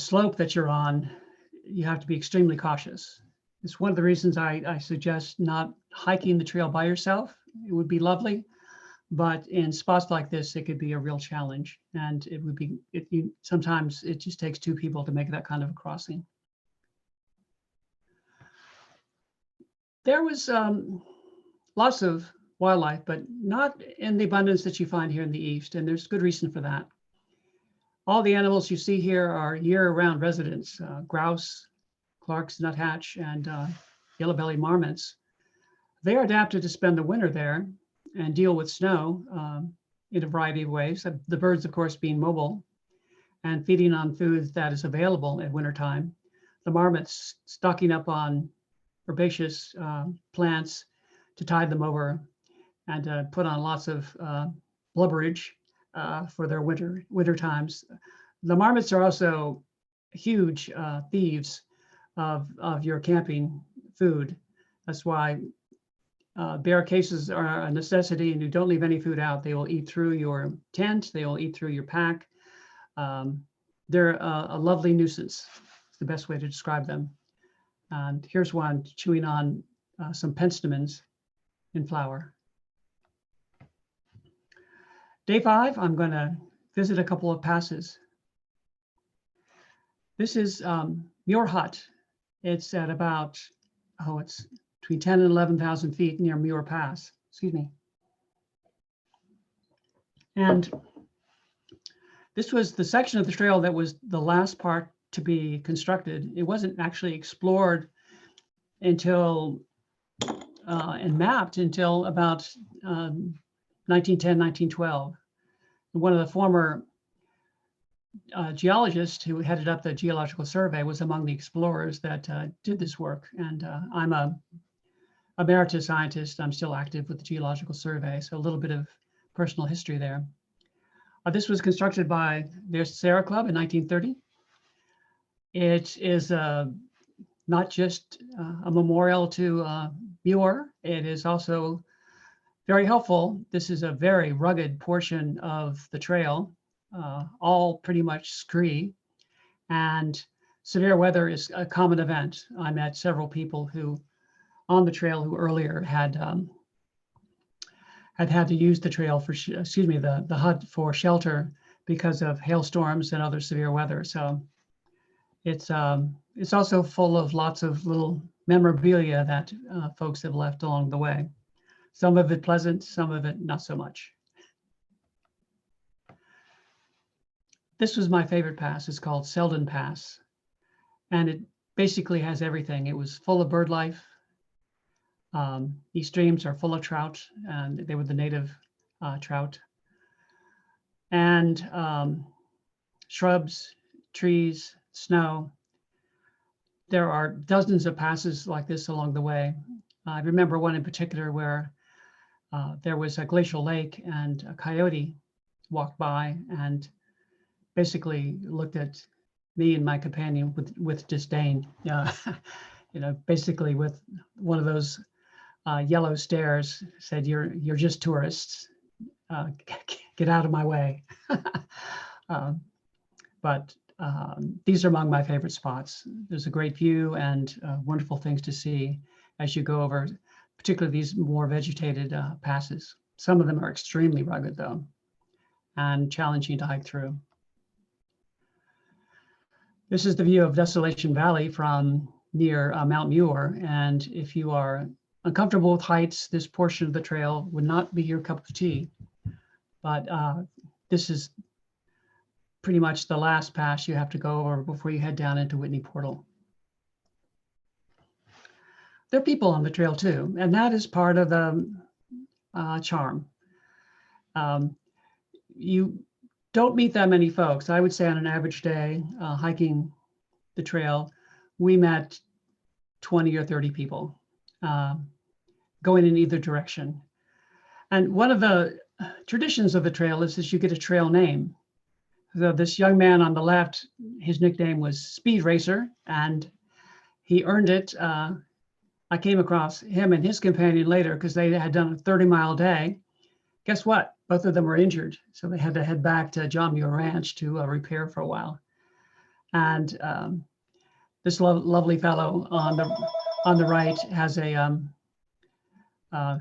slope that you're on, you have to be extremely cautious. It's one of the reasons I suggest not hiking the trail by yourself. It would be lovely, but in spots like this, it could be a real challenge. And it would be, sometimes it just takes 2 people to make that kind of a crossing. There was lots of wildlife, but not in the abundance that you find here in the East. And there's good reason for that. All the animals you see here are year-round residents: grouse, Clark's nuthatch, and yellow-bellied marmots. They are adapted to spend the winter there and deal with snow in a variety of ways. The birds, of course, being mobile and feeding on food that is available at wintertime. The marmots stocking up on herbaceous plants to tide them over and put on lots of blubberage for their winter times. The marmots are also huge thieves of your camping food. That's why bear cases are a necessity, and you don't leave any food out. They will eat through your tent. They will eat through your pack. They're a lovely nuisance. It's the best way to describe them. And here's one chewing on some penstemons in flower. Day 5, I'm going to visit a couple of passes. This is Muir Hut. It's at about, it's between 10 and 11,000 feet near Muir Pass, excuse me. And this was the section of the trail that was the last part to be constructed. It wasn't actually explored until and mapped until about 1910, 1912. One of the former geologists who headed up the Geological Survey was among the explorers that did this work. And I'm a emeritus scientist. I'm still active with the Geological Survey, so a little bit of personal history there. This was constructed by the Sierra Club in 1930. It is not just a memorial to Muir, it is also very helpful. This is a very rugged portion of the trail, all pretty much scree, and severe weather is a common event. I met several people who on the trail who earlier had had to use the trail for, the hut for shelter because of hailstorms and other severe weather. So it's also full of lots of little memorabilia that folks have left along the way. Some of it pleasant, some of it not so much. This was my favorite pass. It's called Selden Pass. And it basically has everything. It was full of bird life. These streams are full of trout, and they were the native trout. And shrubs, trees, snow. There are dozens of passes like this along the way. I remember one in particular where there was a glacial lake and a coyote walked by and basically looked at me and my companion with disdain. basically with one of those yellow stares, said, you're just tourists. Get out of my way. But these are among my favorite spots. There's a great view and wonderful things to see as you go over, particularly these more vegetated passes. Some of them are extremely rugged though, and challenging to hike through. This is the view of Desolation Valley from near Mount Muir. And if you are uncomfortable with heights, this portion of the trail would not be your cup of tea. But this is pretty much the last pass you have to go over before you head down into Whitney Portal. There are people on the trail too, and that is part of the charm. You don't meet that many folks. I would say on an average day hiking the trail, we met 20 or 30 people going in either direction. And one of the traditions of the trail is you get a trail name. So this young man on the left, his nickname was Speed Racer, and he earned it. I came across him and his companion later because they had done a 30-mile day. Guess what? Both of them were injured. So they had to head back to John Muir Ranch to repair for a while. And this lovely fellow on the right has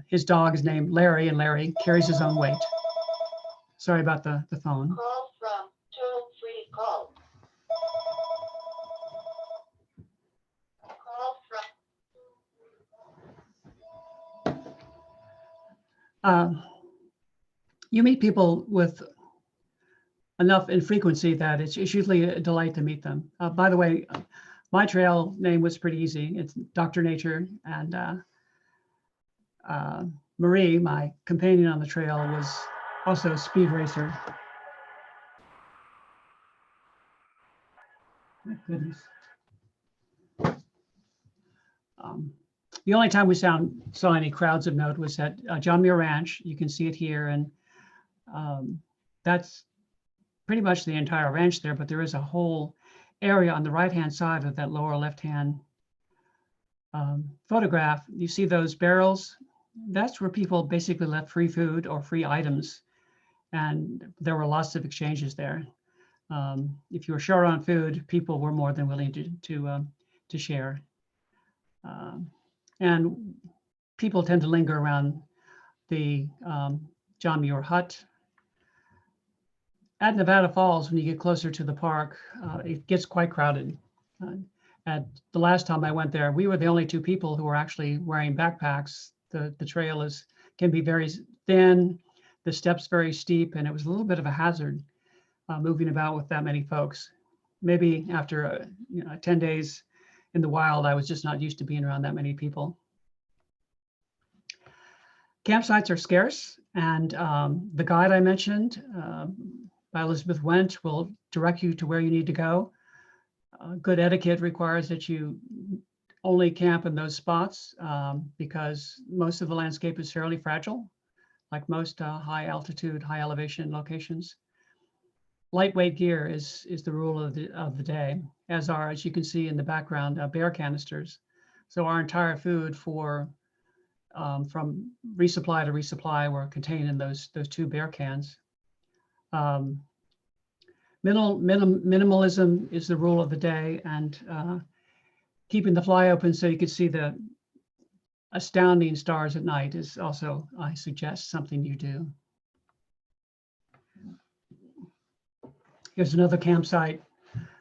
his dog is named Larry, and Larry carries his own weight. Sorry about the phone. Call from toll-free call. Call from. You meet people with enough infrequency that it's usually a delight to meet them. By the way, my trail name was pretty easy. It's Dr. Nature, and Marie, my companion on the trail, was also Speed Racer. My goodness. The only time we saw any crowds of note was at John Muir Ranch. You can see it here, and that's pretty much the entire ranch there, but there is a whole area on the right-hand side of that lower left-hand photograph. You see those barrels? That's where people basically left free food or free items, and there were lots of exchanges there. If you were short on food, people were more than willing to share. And people tend to linger around the John Muir hut. At Nevada Falls, when you get closer to the park, it gets quite crowded. At the last time I went there, we were the only two people who were actually wearing backpacks. The trail can be very thin, the steps very steep, and it was a little bit of a hazard moving about with that many folks. Maybe after 10 days in the wild, I was just not used to being around that many people. Campsites are scarce, and the guide I mentioned by Elizabeth Went will direct you to where you need to go. Good etiquette requires that you only camp in those spots because most of the landscape is fairly fragile, like most high altitude, high elevation locations. Lightweight gear is the rule of the day, as you can see in the background, bear canisters. So our entire food from resupply to resupply were contained in those two bear cans. Minimalism is the rule of the day, and keeping the fly open so you can see the astounding stars at night is also, I suggest, something you do. Here's another campsite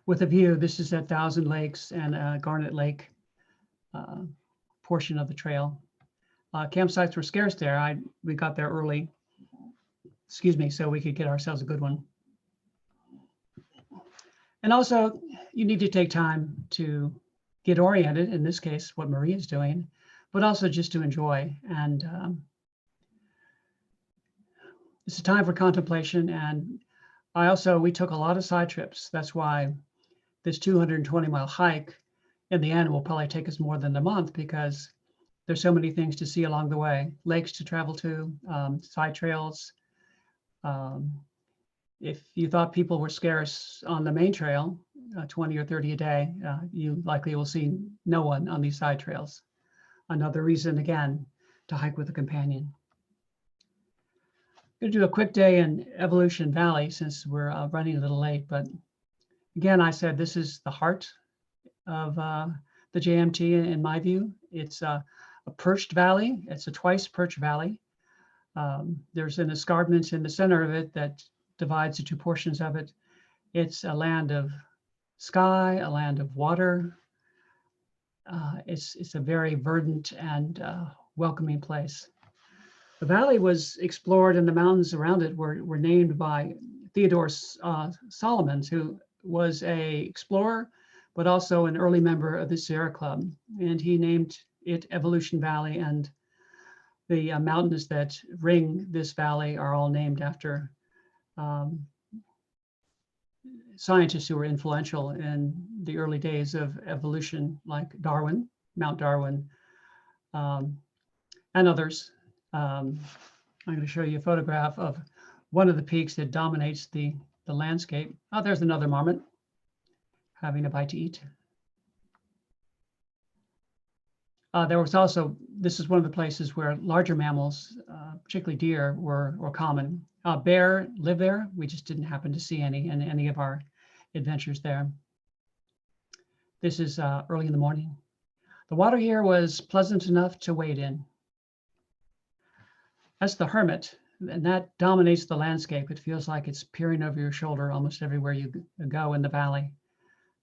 with a view. This is at Thousand Lakes and Garnet Lake portion of the trail. Campsites were scarce there. We got there early, so we could get ourselves a good one. And also, you need to take time to get oriented, in this case, what Marie is doing, but also just to enjoy. And it's a time for contemplation. And we took a lot of side trips. That's why this 220-mile hike in the end will probably take us more than a month, because there's so many things to see along the way, lakes to travel to, side trails. If you thought people were scarce on the main trail, 20 or 30 a day, you likely will see no one on these side trails. Another reason, again, to hike with a companion. I'm going to do a quick day in Evolution Valley since we're running a little late, but again, I said this is the heart of the JMT in my view. It's a perched valley. It's a twice perched valley. There's an escarpment in the center of it that divides the two portions of it. It's a land of sky, a land of water. It's a very verdant and welcoming place. The valley was explored and the mountains around it were named by Theodore Solomons, who was a explorer, but also an early member of the Sierra Club. And he named it Evolution Valley, and the mountains that ring this valley are all named after scientists who were influential in the early days of evolution, like Darwin, Mount Darwin, and others. I'm going to show you a photograph of one of the peaks that dominates the landscape. Oh, there's another marmot having a bite to eat. There was also, this is one of the places where larger mammals, particularly deer, were common. Bear lived there. We just didn't happen to see any in any of our adventures there. This is early in the morning. The water here was pleasant enough to wade in. That's the hermit, and that dominates the landscape. It feels like it's peering over your shoulder almost everywhere you go in the valley.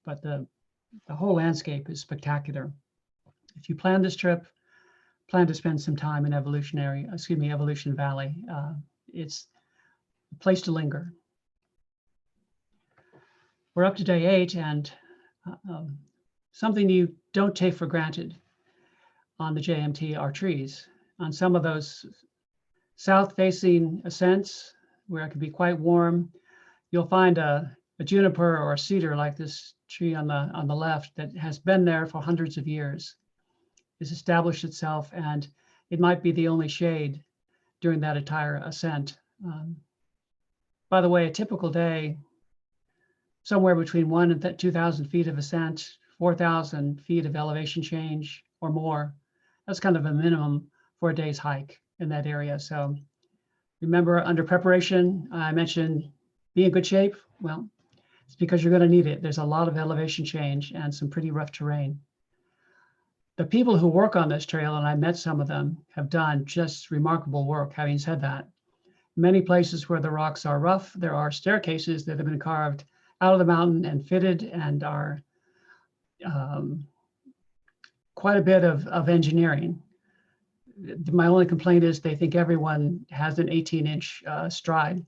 But the whole landscape is spectacular. If you plan this trip, plan to spend some time in Evolution Valley. It's a place to linger. We're up to day 8, and something you don't take for granted on the JMT are trees. On some of those south-facing ascents, where it can be quite warm, you'll find a juniper or a cedar like this tree on the left that has been there for hundreds of years. It's established itself, and it might be the only shade during that entire ascent. By the way, a typical day, somewhere between 1,000 and 2,000 feet of ascent, 4,000 feet of elevation change or more. That's kind of a minimum for a day's hike in that area. So remember, under preparation, I mentioned be in good shape. Well, it's because you're going to need it. There's a lot of elevation change and some pretty rough terrain. The people who work on this trail, and I met some of them, have done just remarkable work. Having said that, many places where the rocks are rough, there are staircases that have been carved out of the mountain and fitted and are quite a bit of engineering. My only complaint is they think everyone has an 18-inch stride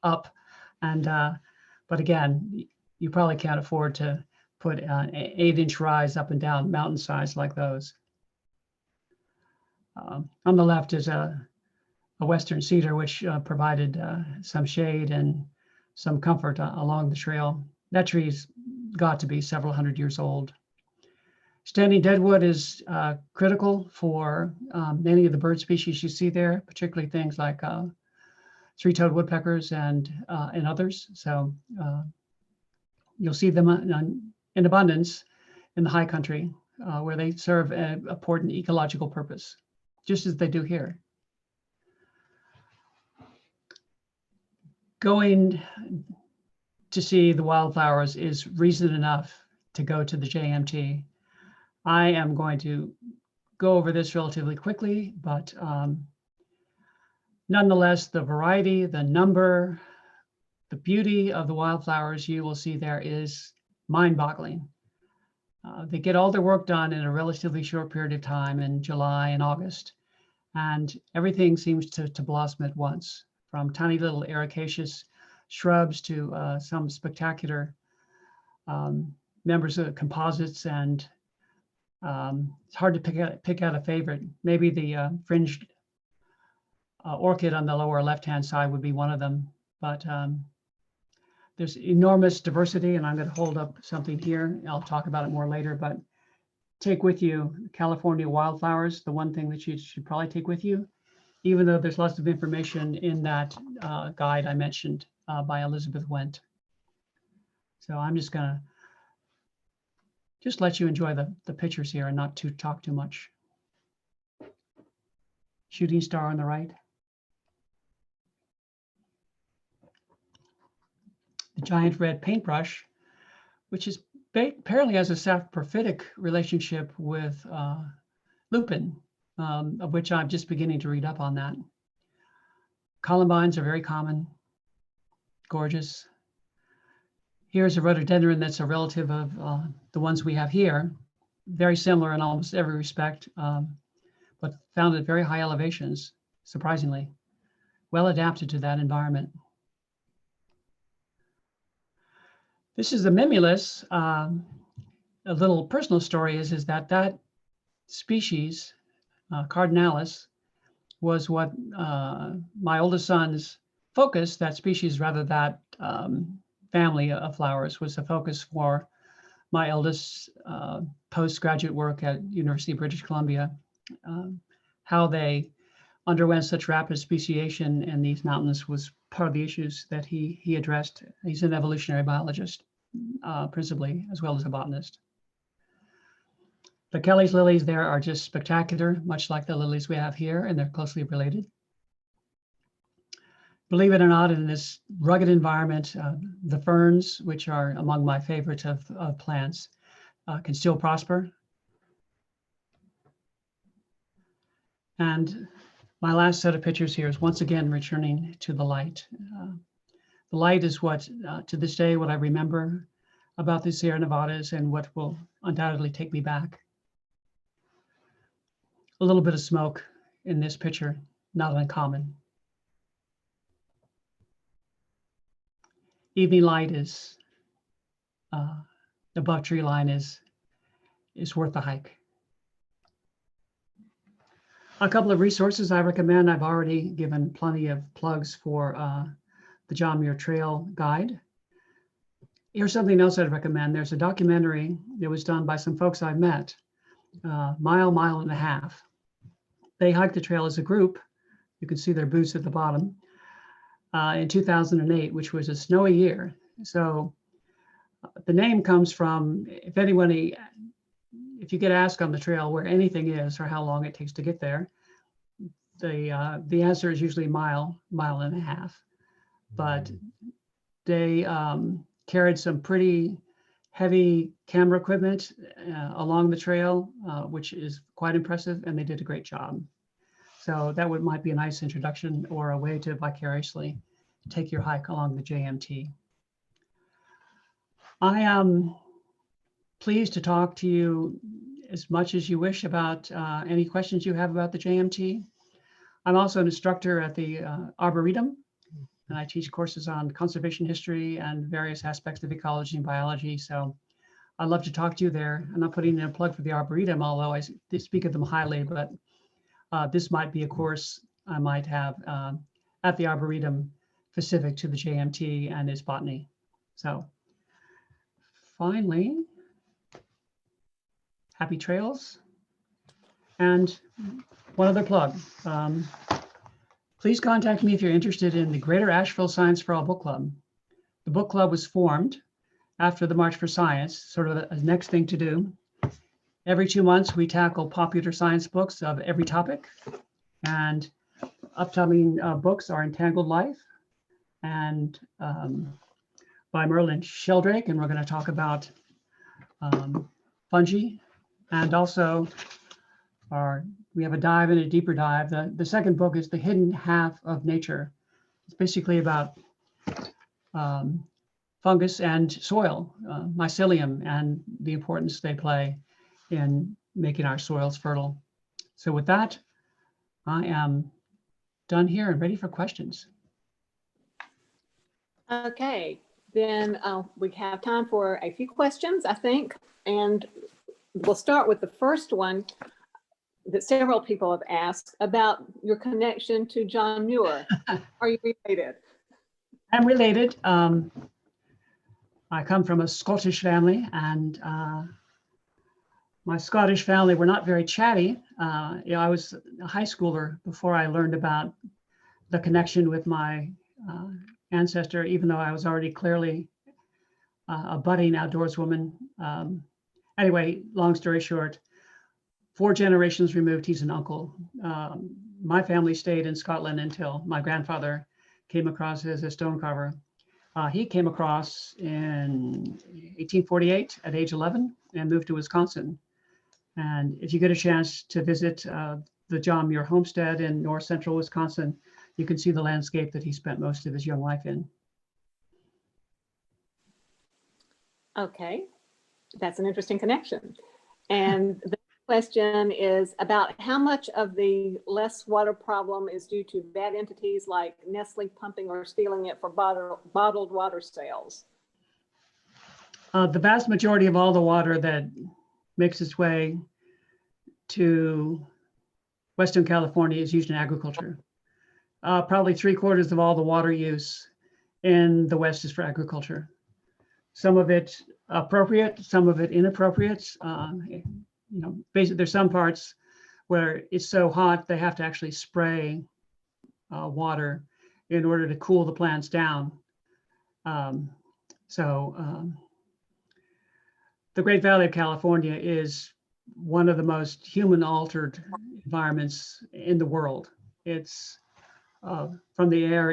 up. And but again, you probably can't afford to put an 8-inch rise up and down mountainsides like those. On the left is a western cedar, which provided some shade and some comfort along the trail. That tree's got to be several hundred years old. Standing deadwood is critical for many of the bird species you see there, particularly things like three-toed woodpeckers and others. So you'll see them in abundance in the high country where they serve an important ecological purpose, just as they do here. Going to see the wildflowers is reason enough to go to the JMT. I am going to go over this relatively quickly, but nonetheless, the variety, the number, the beauty of the wildflowers you will see there is mind-boggling. They get all their work done in a relatively short period of time in July and August, and everything seems to blossom at once, from tiny little ericaceous shrubs to some spectacular members of composites, and it's hard to pick out a favorite. Maybe the fringed orchid on the lower left-hand side would be one of them, but there's enormous diversity, and I'm going to hold up something here. I'll talk about it more later, but take with you California wildflowers, the one thing that you should probably take with you, even though there's lots of information in that guide I mentioned by Elizabeth Wendt. So I'm just going to just let you enjoy the pictures here and not talk too much. Shooting star on the right. The giant red paintbrush, which is apparently has a saprophytic relationship with lupin, of which I'm just beginning to read up on that. Columbines are very common, gorgeous. Here's a rhododendron that's a relative of the ones we have here, very similar in almost every respect, but found at very high elevations, surprisingly, well adapted to that environment. This is the mimulus. A little personal story is that species, cardinalis, was what my oldest son's focus, that species, rather that family of flowers, was the focus for my eldest postgraduate work at University of British Columbia. How they underwent such rapid speciation in these mountains was part of the issues that he addressed. He's an evolutionary biologist, principally, as well as a botanist. The Kelly's lilies there are just spectacular, much like the lilies we have here, and they're closely related. Believe it or not, in this rugged environment, the ferns, which are among my favorite of plants, can still prosper. And my last set of pictures here is once again returning to the light. The light is what, to this day, what I remember about the Sierra Nevadas and what will undoubtedly take me back. A little bit of smoke in this picture, not uncommon. Evening light is above tree line is worth the hike. A couple of resources I recommend. I've already given plenty of plugs for the John Muir Trail guide. Here's something else I'd recommend. There's a documentary that was done by some folks I've met, mile and a half. They hiked the trail as a group. You can see their boots at the bottom in 2008, which was a snowy year. So the name comes from, if you get asked on the trail where anything is or how long it takes to get there, the answer is usually mile and a half. But they carried some pretty heavy camera equipment along the trail, which is quite impressive, and they did a great job. So that might be a nice introduction or a way to vicariously take your hike along the JMT. I am pleased to talk to you as much as you wish about any questions you have about the JMT. I'm also an instructor at the Arboretum, and I teach courses on conservation history and various aspects of ecology and biology. So I'd love to talk to you there. I'm not putting in a plug for the Arboretum, although I speak of them highly, but this might be a course I might have at the Arboretum specific to the JMT and its botany. So finally, happy trails. And one other plug. Please contact me if you're interested in the Greater Asheville Science for All Book Club. The book club was formed after the March for Science, sort of a next thing to do. Every 2 months, we tackle popular science books of every topic. And upcoming books are Entangled Life and by Merlin Sheldrake, and we're going to talk about fungi. And also we have a dive and a deeper dive. The second book is The Hidden Half of Nature. It's basically about fungus and soil, mycelium, and the importance they play in making our soils fertile. So with that, I am done here and ready for questions. Okay, then we have time for a few questions, I think, and we'll start with the first one that several people have asked about your connection to John Muir. Are you related? I'm related. I come from a Scottish family, and my Scottish family were not very chatty. I was a high schooler before I learned about the connection with my ancestor, even though I was already clearly a budding outdoorswoman. Anyway, long story short, 4 generations removed, he's an uncle. My family stayed in Scotland until my grandfather came across as a stone carver. He came across in 1848 at age 11 and moved to Wisconsin. And if you get a chance to visit the John Muir homestead in north central Wisconsin, you can see the landscape that he spent most of his young life in. Okay, that's an interesting connection. And the question is about how much of the less water problem is due to bad entities like Nestle pumping or stealing it for bottled water sales? The vast majority of all the water that makes its way to Western California is used in agriculture. Probably 3/4 of all the water use in the West is for agriculture. Some of it appropriate, some of it inappropriate. Basically, there's some parts where it's so hot they have to actually spray water in order to cool the plants down. The Great Valley of California is one of the most human-altered environments in the world. It's from the air,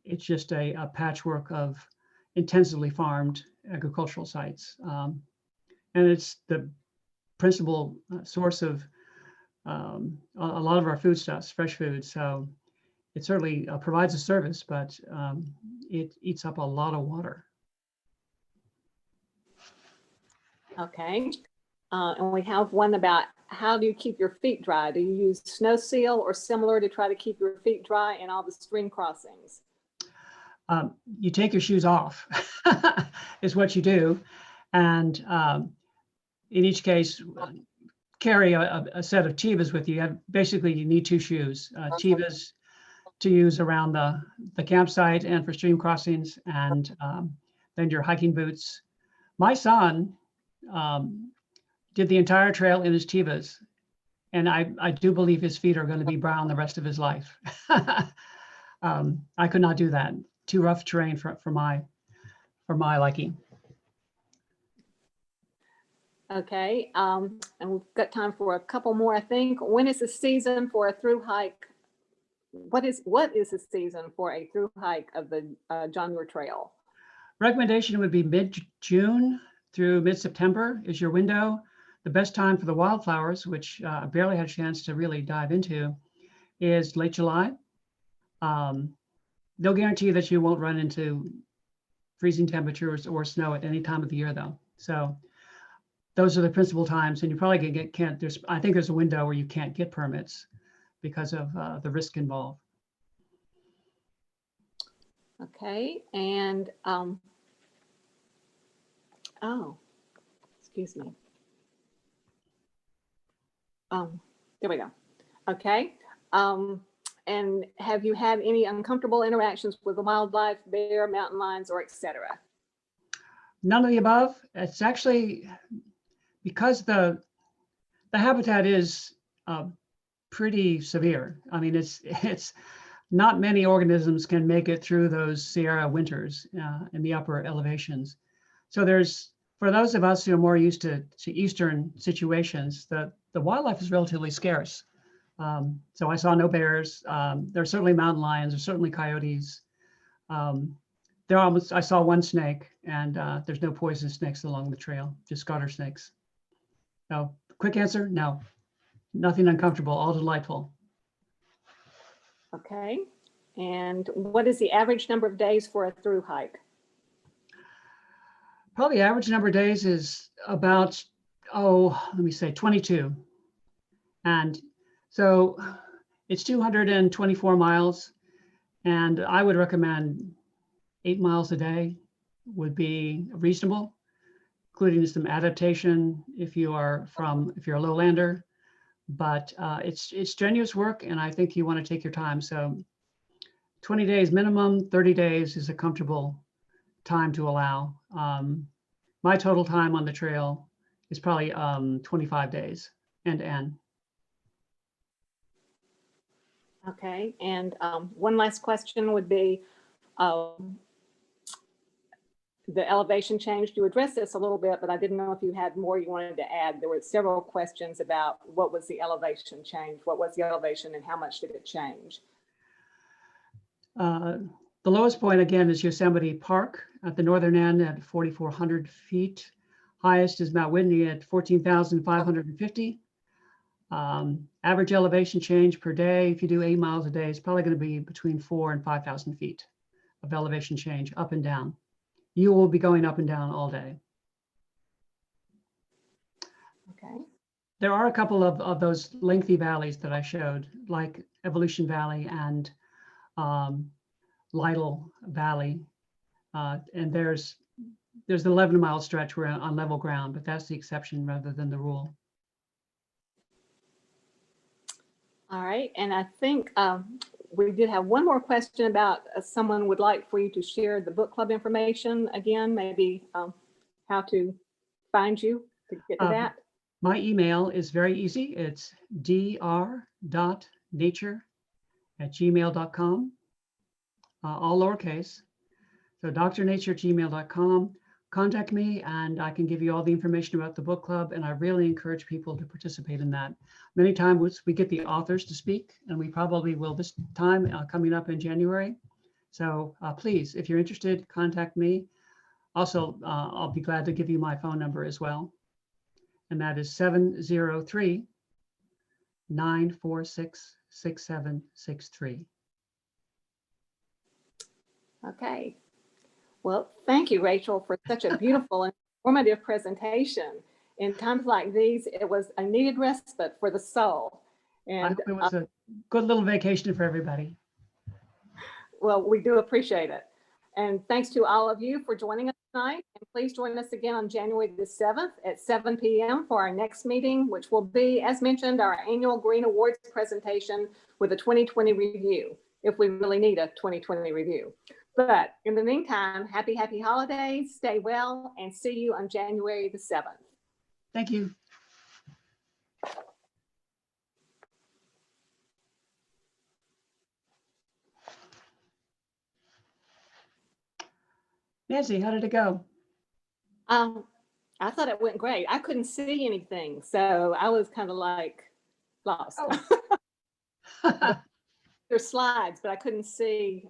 it's just a patchwork of intensively farmed agricultural sites. And it's the principal source of a lot of our foodstuffs, fresh food. So it certainly provides a service, but it eats up a lot of water. Okay, and we have one about how do you keep your feet dry? Do you use snow seal or similar to try to keep your feet dry in all the stream crossings? You take your shoes off is what you do. And in each case, carry a set of Tevas with you. Basically, you need 2 shoes. Tevas to use around the campsite and for stream crossings, and then your hiking boots. My son did the entire trail in his Tevas, and I do believe his feet are going to be brown the rest of his life. I could not do that. Too rough terrain for my liking. Okay, and we've got time for a couple more, I think. When is the season for a through hike? What is the season for a through hike of the John Muir Trail? Recommendation would be mid-June through mid-September is your window. The best time for the wildflowers, which I barely had a chance to really dive into, is late July. No guarantee that you won't run into freezing temperatures or snow at any time of the year, though. So those are the principal times, and you probably can't. I think there's a window where you can't get permits because of the risk involved. Okay, and oh, excuse me. There we go. Okay. And have you had any uncomfortable interactions with the wildlife, bear, mountain lions, or etc.? None of the above. It's actually because the habitat is pretty severe. I mean, it's not many organisms can make it through those Sierra winters in the upper elevations. So for those of us who are more used to eastern situations, the wildlife is relatively scarce. So I saw no bears. There are certainly mountain lions. There's certainly coyotes. I saw one snake, and there's no poisonous snakes along the trail, just garter snakes. So quick answer, no. Nothing uncomfortable, all delightful. Okay. And what is the average number of days for a through hike? Probably average number of days is about, let me say 22. And so it's 224 miles, and I would recommend 8 miles a day would be reasonable, including some adaptation if you're a lowlander. But it's strenuous work, and I think you want to take your time. So 20 days minimum, 30 days is a comfortable time to allow. My total time on the trail is probably 25 days end to end. Okay, and one last question would be, the elevation change. You addressed this a little bit, but I didn't know if you had more you wanted to add. There were several questions about what was the elevation change, what was the elevation, and how much did it change? The lowest point again is Yosemite Park at the northern end at 4,400 feet. Highest is Mount Whitney at 14,550. Average elevation change per day, if you do 8 miles a day, is probably going to be between 4,000 and 5,000 feet of elevation change up and down. You will be going up and down all day. Okay. There are a couple of those lengthy valleys that I showed, like Evolution Valley and Lytle Valley. And there's an 11-mile stretch where on level ground, but that's the exception rather than the rule. All right, and I think we did have one more question about someone would like for you to share the book club information again, maybe how to find you to get to that. My email is very easy. It's dr.nature@gmail.com, all lowercase. So drnature@gmail.com. Contact me and I can give you all the information about the book club. And I really encourage people to participate in that. Many times we get the authors to speak, and we probably will this time coming up in January. So please, if you're interested, contact me. Also, I'll be glad to give you my phone number as well. And that is 703-946-6763. Okay. Well, thank you, Rachel, for such a beautiful and informative presentation. In times like these, it was a needed respite for the soul. I And hope it was a good little vacation for everybody. well, we do appreciate it. And thanks to all of you for joining us tonight. And please join us again on January the 7th at 7 p.m. for our next meeting, which will be, as mentioned, our annual Green Awards presentation with a 2020 review, if we really need a 2020 review. But in the meantime, happy holidays, stay well, and see you on January the 7th. Thank you. Nancy, how did it go? I thought it went great. I couldn't see anything, so I was kind of like lost. There's slides, but I couldn't see